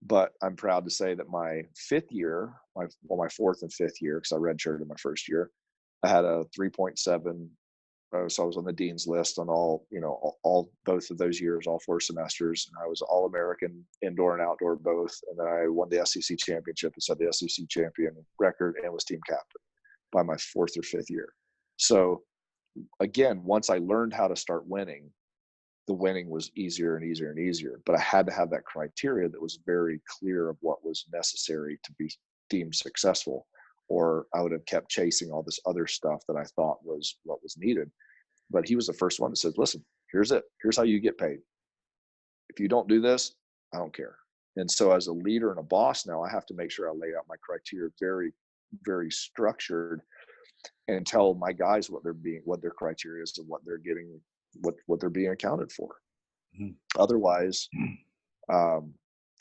Speaker 2: But I'm proud to say that my 5th year, my 4th and 5th year, because I redshirted my first year, I had a 3.7. So I was on the dean's list on all both of those years, all 4 semesters. And I was All-American indoor and outdoor both. And then I won the SEC championship and set the SEC champion record and was team captain. by my 4th or 5th year. So again, once I learned how to start winning, the winning was easier and easier and easier. But I had to have that criteria that was very clear of what was necessary to be deemed successful, or I would have kept chasing all this other stuff that I thought was what was needed. But he was the first one that said, listen, here's it. Here's how you get paid. If you don't do this, I don't care. And so as a leader and a boss now, I have to make sure I lay out my criteria very, very structured, and tell my guys what their criteria is and what they're getting, what they're being accounted for. Mm-hmm. Otherwise,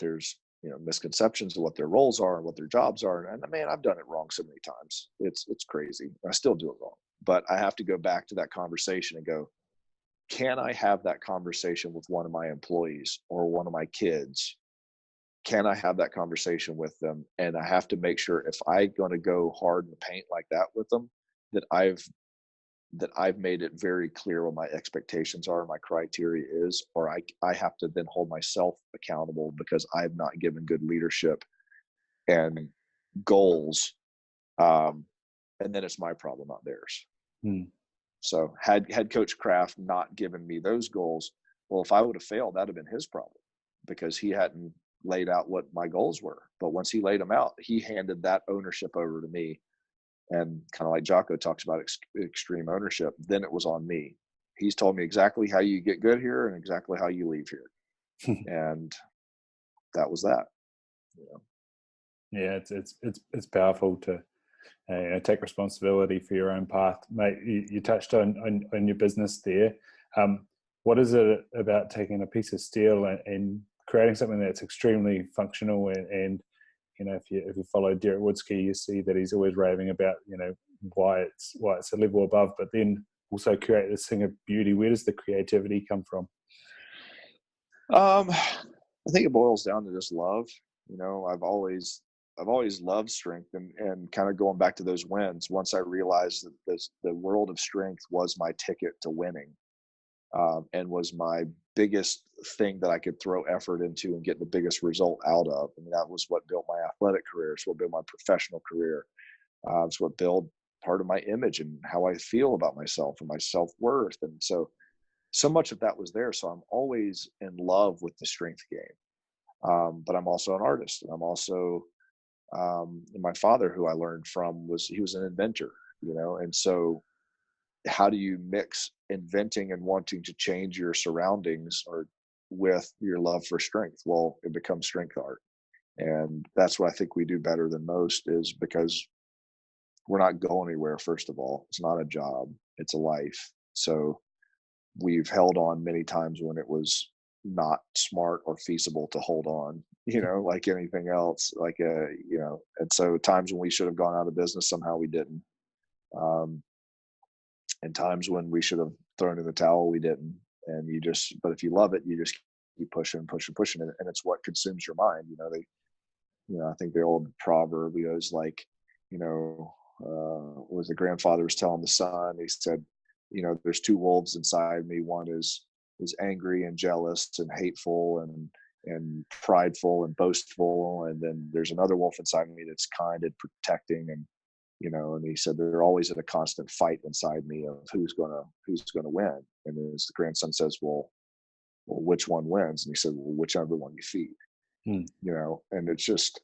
Speaker 2: there's misconceptions of what their roles are and what their jobs are. And man, I've done it wrong so many times. It's crazy. I still do it wrong. But I have to go back to that conversation and go, can I have that conversation with one of my employees or one of my kids? Can I have that conversation with them? And I have to make sure, if I'm going to go hard in the paint like that with them, that I've made it very clear what my expectations are, my criteria is, or I have to then hold myself accountable because I've not given good leadership and goals. And then it's my problem, not theirs. So had Coach Kraft not given me those goals, well, if I would have failed, that'd have been his problem, because he hadn't laid out what my goals were. But once he laid them out, he handed that ownership over to me. And kind of like Jocko talks about extreme ownership, then it was on me. He's told me exactly how you get good here and exactly how you leave here. And that was that.
Speaker 1: Yeah, it's powerful to take responsibility for your own path. Mate, you touched on your business there. What is it about taking a piece of steel and creating something that's extremely functional and if you follow Derek Woodsky, you see that he's always raving about, why it's a level above, but then also create this thing of beauty. Where does the creativity come from?
Speaker 2: I think it boils down to just love. I've always loved strength, and kind of going back to those wins. Once I realized that the world of strength was my ticket to winning, and was my biggest thing that I could throw effort into and get the biggest result out of. I mean, that was what built my athletic career. It's what built my professional career. It's what built part of my image and how I feel about myself and my self-worth. And so much of that was there. So I'm always in love with the strength game. But I'm also an artist. And I'm also, my father, who I learned from, he was an inventor, and so how do you mix inventing and wanting to change your surroundings or with your love for strength? Well, it becomes strength art. And that's what I think we do better than most, is because we're not going anywhere. First of all, it's not a job, it's a life. So we've held on many times when it was not smart or feasible to hold on, like anything else, and so times when we should have gone out of business, somehow we didn't. And times when we should have thrown in the towel, we didn't. And but if you love it, you just keep pushing, and it's what consumes your mind. I think the old proverb is like, was the grandfather was telling the son, he said, there's two wolves inside me. One is angry and jealous and hateful and prideful and boastful. And then there's another wolf inside me that's kind and protecting. And he said, they're always in a constant fight inside me of who's gonna win. And then as the grandson says, well, which one wins? And he said, well, whichever one you feed. And it's just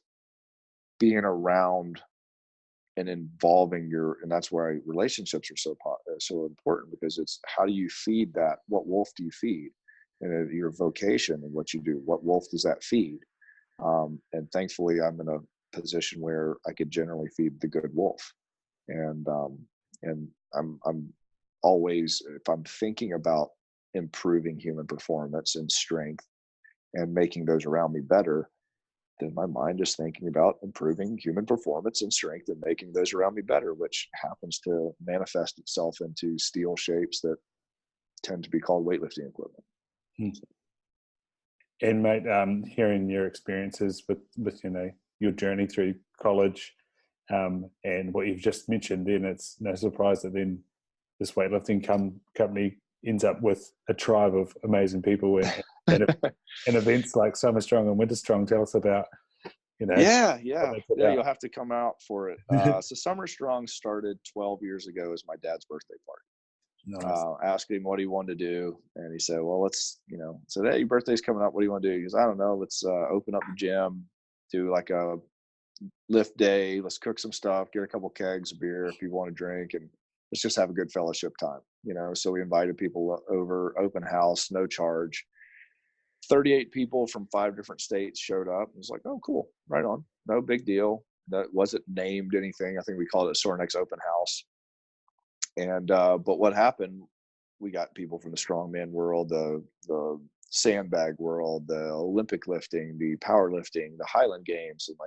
Speaker 2: being around and involving and that's why relationships are so important, because it's how do you feed that? What wolf do you feed? And your vocation and what you do, what wolf does that feed? And thankfully I'm in a position where I could generally feed the good wolf. And I'm always, if I'm thinking about improving human performance and strength and making those around me better, then my mind is thinking about improving human performance and strength and making those around me better, which happens to manifest itself into steel shapes that tend to be called weightlifting equipment.
Speaker 1: And mate, hearing your experiences with your journey through college, and what you've just mentioned, then it's no surprise that then this weightlifting company ends up with a tribe of amazing people and events like Summer Strong and Winter Strong. Tell us about
Speaker 2: Yeah,
Speaker 1: what
Speaker 2: yeah,
Speaker 1: they put
Speaker 2: yeah.
Speaker 1: out.
Speaker 2: You'll have to come out for it. So Summer Strong started 12 years ago as my dad's birthday party.
Speaker 1: Nice.
Speaker 2: Asked him what he wanted to do, and he said, "Well, let's, said, hey, your birthday's coming up. What do you want to do?" He goes, "I don't know. Let's open up the gym, do like a lift day. Let's cook some stuff, get a couple kegs of beer if people want to drink, and let's just have a good fellowship time." So we invited people over, open house, no charge. 38 people from 5 different states showed up. It was like, oh, cool, right on, no big deal. That wasn't named anything. I think we called it Sorinex Open House. And but what happened? We got people from the strongman world, the sandbag world, the Olympic lifting, the powerlifting, the Highland Games, and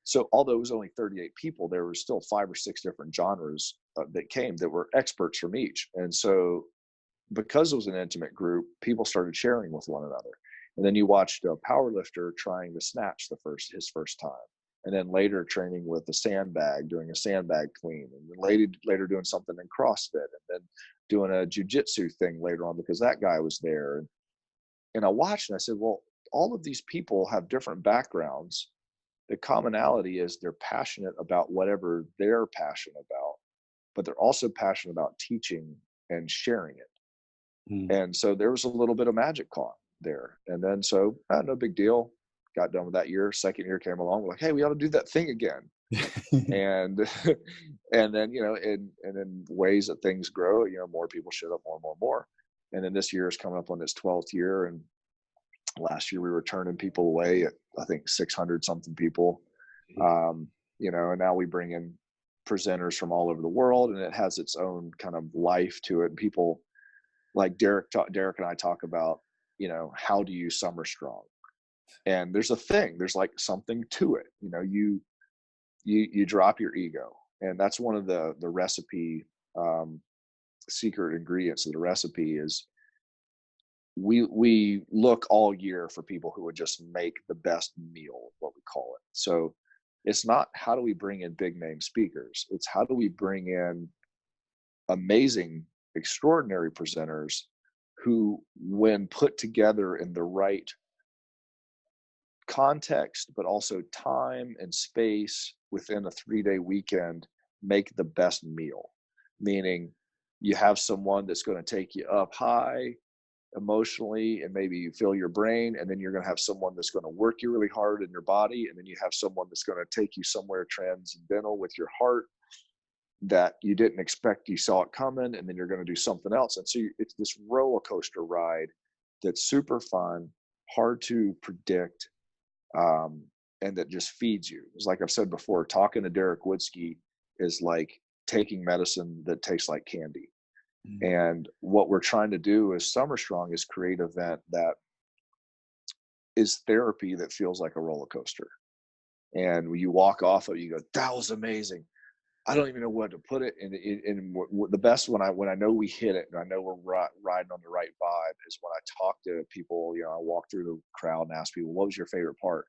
Speaker 2: so although it was only 38 people, there were still 5 or 6 different genres that came that were experts from each. And so because it was an intimate group, people started sharing with one another. And then you watched a power lifter trying to snatch his first time. And then later training with a sandbag, doing a sandbag clean, and then later doing something in CrossFit, and then doing a jujitsu thing later on because that guy was there. And I watched and I said, well, all of these people have different backgrounds. The commonality is they're passionate about whatever they're passionate about, but they're also passionate about teaching and sharing it. And so there was a little bit of magic caught there. And then so no big deal. Got done with that year. Second year came along. We're like, hey, we ought to do that thing again. and and then and then ways that things grow, more people showed up, more. And then this year is coming up on its 12th year. And last year we were turning people away at I think 600 something people. And now we bring in presenters from all over the world, and it has its own kind of life to it. And people like Derek and I talk about, how do you summer strong? And there's like something to it. You drop your ego, and that's one of the recipe secret ingredients of the recipe is we look all year for people who would just make the best meal, what we call it. So it's not how do we bring in big name speakers, it's how do we bring in amazing, extraordinary presenters who, when put together in the right context, but also time and space within a 3-day weekend, make the best meal. Meaning you have someone that's going to take you up high emotionally and maybe you fill your brain, and then you're going to have someone that's going to work you really hard in your body, and then you have someone that's going to take you somewhere transcendental with your heart that you didn't expect, you saw it coming, and then you're going to do something else. And so it's this roller coaster ride that's super fun, hard to predict, and that just feeds you. It's like I've said before, talking to Derek Woodsky is like taking medicine that tastes like candy. And what we're trying to do as Summer Strong is create an event that is therapy that feels like a roller coaster. And when you walk off of it, you go, that was amazing. I don't even know what to put it in. The best when I know we hit it and I know we're riding on the right vibe is when I talk to people. I walk through the crowd and ask people, "What was your favorite part?"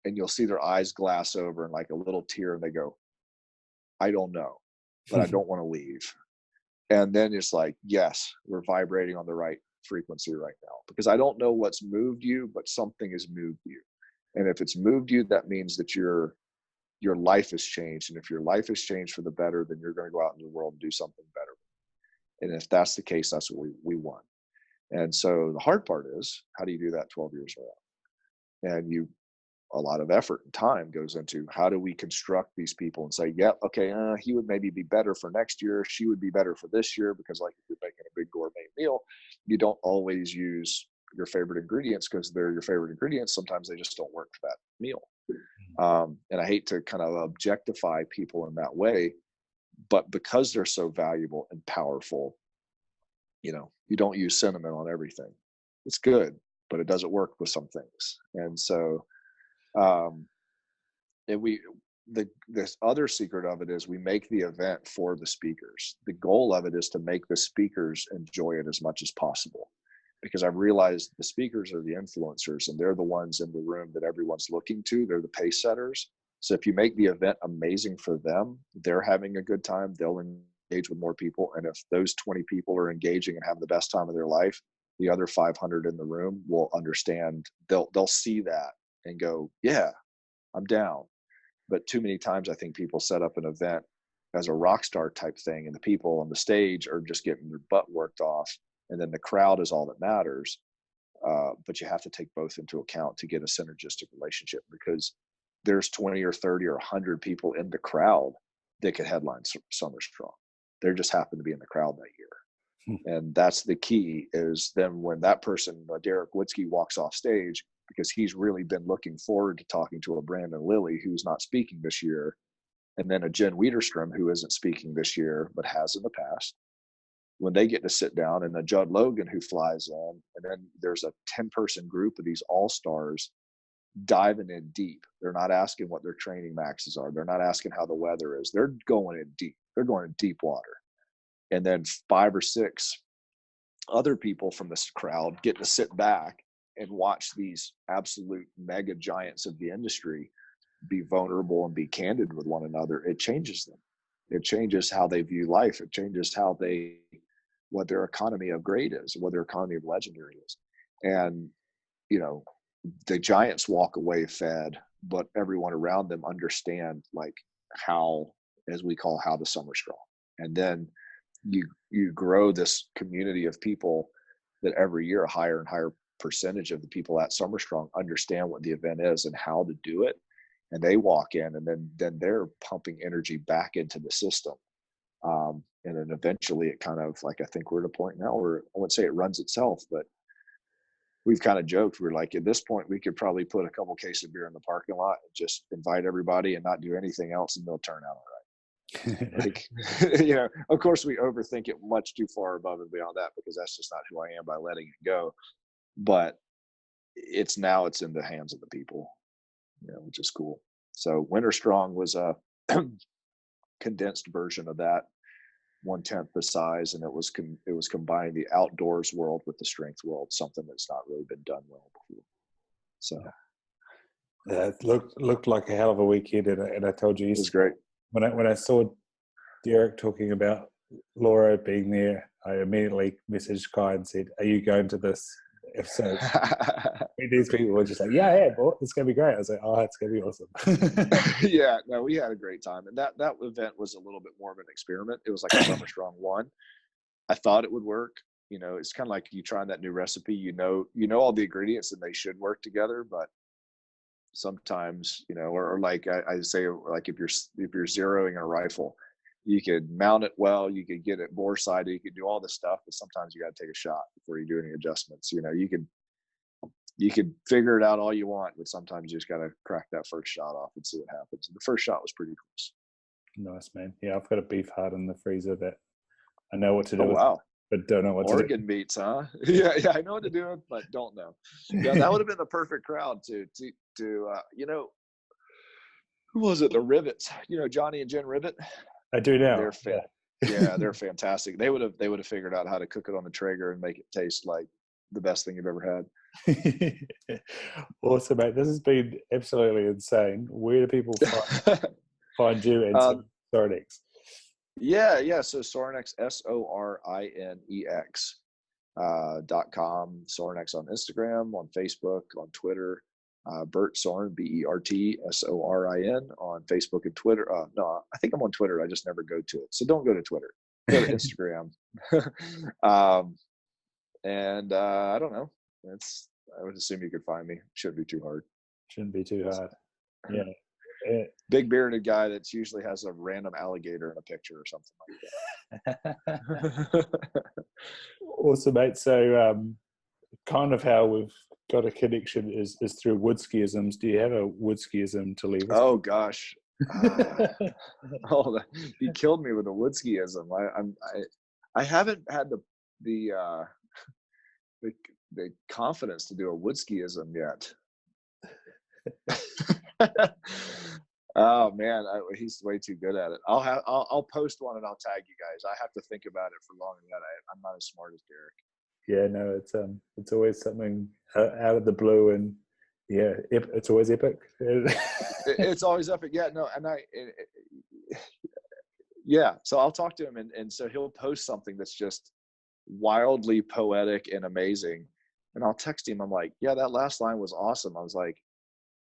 Speaker 2: And you'll see their eyes glass over and like a little tear, and they go, "I don't know, but I don't want to leave." And then it's like, yes, we're vibrating on the right frequency right now, because I don't know what's moved you, but something has moved you. And if it's moved you, that means that your life has changed. And if your life has changed for the better, then you're going to go out into the world and do something better. And if that's the case, that's what we want. And so the hard part is, how do you do that 12 years ago? And a lot of effort and time goes into how do we construct these people and say, yeah, okay, he would maybe be better for next year. She would be better for this year, because like if you're making a big gourmet meal, you don't always use your favorite ingredients because they're your favorite ingredients. Sometimes they just don't work for that meal. And I hate to kind of objectify people in that way, but because they're so valuable and powerful, you don't use cinnamon on everything. It's good, but it doesn't work with some things. And so, and this other secret of it is we make the event for the speakers. The goal of it is to make the speakers enjoy it as much as possible, because I've realized the speakers are the influencers, and they're the ones in the room that everyone's looking to. They're the pace setters. So if you make the event amazing for them, they're having a good time, they'll engage with more people. And if those 20 people are engaging and having the best time of their life, the other 500 in the room will understand. They'll see that and go, yeah, I'm down. But too many times I think people set up an event as a rock star type thing, and the people on the stage are just getting their butt worked off, and then the crowd is all that matters. But you have to take both into account to get a synergistic relationship, because there's 20 or 30 or 100 people in the crowd that could headline Summer Strong. They just happen to be in the crowd that year. And that's the key, is then when that person, Derek Witzke, walks off stage, because he's really been looking forward to talking to a Brandon Lilly who's not speaking this year, and then a Jen Wiederstrom who isn't speaking this year but has in the past. When they get to sit down, and a Judd Logan who flies in, and then there's a 10-person group of these all-stars diving in deep. They're not asking what their training maxes are. They're not asking how the weather is. They're going in deep. They're going in deep water. And then 5 or 6 other people from this crowd get to sit back and watch these absolute mega giants of the industry be vulnerable and be candid with one another. It changes them. It changes how they view life. It changes how what their economy of great is, what their economy of legendary is. And, the giants walk away fed, but everyone around them understand like how, as we call, how the Summer Strong. And then you grow this community of people that every year a higher and higher percentage of the people at Summer Strong understand what the event is and how to do it. And they walk in, and then they're pumping energy back into the system. And then eventually it kind of, like, I think we're at a point now where I wouldn't say it runs itself, but we've kind of joked. We're like, at this point, we could probably put a couple cases of beer in the parking lot and just invite everybody and not do anything else, and they'll turn out all right. Like, of course we overthink it much too far above and beyond that, because that's just not who I am by letting it go. But it's in the hands of the people, which is cool. So Winter Strong was a condensed version of that, 1/10 the size, and it was combining the outdoors world with the strength world, something that's not really been done well before. So
Speaker 1: yeah, it looked like a hell of a weekend, and I told you
Speaker 2: it was great.
Speaker 1: When I saw Derek talking about Laura being there, I immediately messaged Kai and said, "Are you going to this?" If so, these people were just like, "Yeah, boy, it's gonna be great." I was like, "Oh, it's gonna be awesome."
Speaker 2: Yeah, no, we had a great time, and that event was a little bit more of an experiment. It was like a Summer Strong 1. I thought it would work. It's kind of like you trying that new recipe. You know all the ingredients, and they should work together, but sometimes, or like I say, like if you're zeroing a rifle, you could mount it well, you could get it bore sighted, you could do all this stuff, but sometimes you got to take a shot before you do any adjustments. You could figure it out all you want, but sometimes you just got to crack that first shot off and see what happens. And the first shot was pretty close.
Speaker 1: Nice, man. Yeah, I've got a beef heart in the freezer that I know what to do.
Speaker 2: Oh, wow.
Speaker 1: But don't know what to do.
Speaker 2: Organ meats, huh? Yeah, I know what to do, but don't know. Yeah, that would have been the perfect crowd to who was it? The Rivets. Johnny and Jen Rivet.
Speaker 1: I do now.
Speaker 2: They're yeah, they're fantastic. They would have figured out how to cook it on the Traeger and make it taste like the best thing you've ever had.
Speaker 1: Awesome, mate. This has been absolutely insane. Where do people find you and Sorinex?
Speaker 2: Yeah. So Sorinex, SORINEX.com. Sorinex on Instagram, on Facebook, on Twitter. Bert Sorin, BERTSORIN on Facebook and Twitter. No, I think I'm on Twitter. I just never go to it. So don't go to Twitter. Go to Instagram. And I don't know. I would assume you could find me. Shouldn't be too hard.
Speaker 1: Shouldn't be too hard. Yeah.
Speaker 2: Big bearded guy that usually has a random alligator in a picture or something like that.
Speaker 1: Awesome, mate. So kind of how we've got a connection is through woodskiisms. Do you have a woodskiism to leave us?
Speaker 2: Oh gosh. You killed me with a woodskiism. I haven't had the confidence to do a woodskiism yet. Oh man, he's way too good at it. I'll post one and I'll tag you guys. I have to think about it for long enough. I'm not as smart as Derek.
Speaker 1: Yeah, no, it's always something out of the blue, and yeah, it's always epic.
Speaker 2: It's always epic. Yeah, no, and yeah. So I'll talk to him, and so he'll post something that's just wildly poetic and amazing, and I'll text him. I'm like, yeah, that last line was awesome. I was like,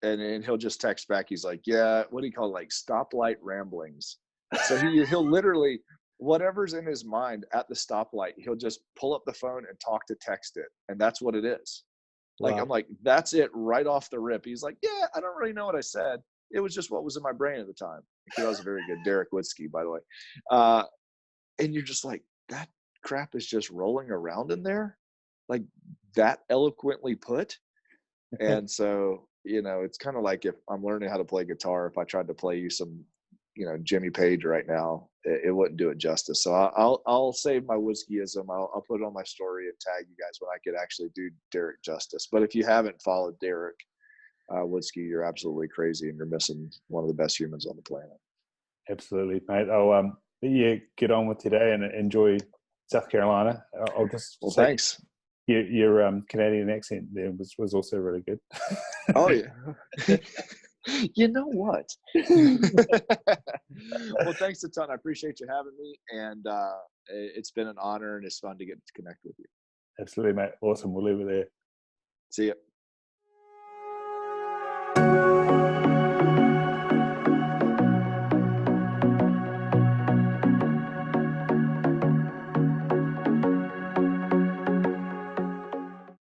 Speaker 2: and he'll just text back. He's like, yeah, what do you call it? Like stoplight ramblings. So he'll literally, whatever's in his mind at the stoplight, he'll just pull up the phone and talk to text it. And that's what it is. Like,
Speaker 1: Wow.
Speaker 2: I'm like, that's it right off the rip. He's like, yeah, I don't really know what I said. It was just what was in my brain at the time. That was a very good Derek Witzke, by the way. And you're just like, that crap is just rolling around in there, like that eloquently put. And so, you know, it's kind of like if I'm learning how to play guitar, if I tried to play you some, you know, Jimmy Page right now, it wouldn't do it justice. So I'll save my whiskeyism. I'll put it on my story and tag you guys when I could actually do Derek justice. But if you haven't followed Derek Witzke, you're absolutely crazy and you're missing one of the best humans on the planet.
Speaker 1: Absolutely, mate. I'll get on with today and enjoy South Carolina. I'll just
Speaker 2: Well,
Speaker 1: say
Speaker 2: thanks.
Speaker 1: Your Canadian accent there was also really good.
Speaker 2: Oh yeah. You know what? Well, thanks a ton. I appreciate you having me, and it's been an honor, and it's fun to get to connect with you.
Speaker 1: Absolutely, mate. Awesome. We'll leave it there.
Speaker 2: See ya.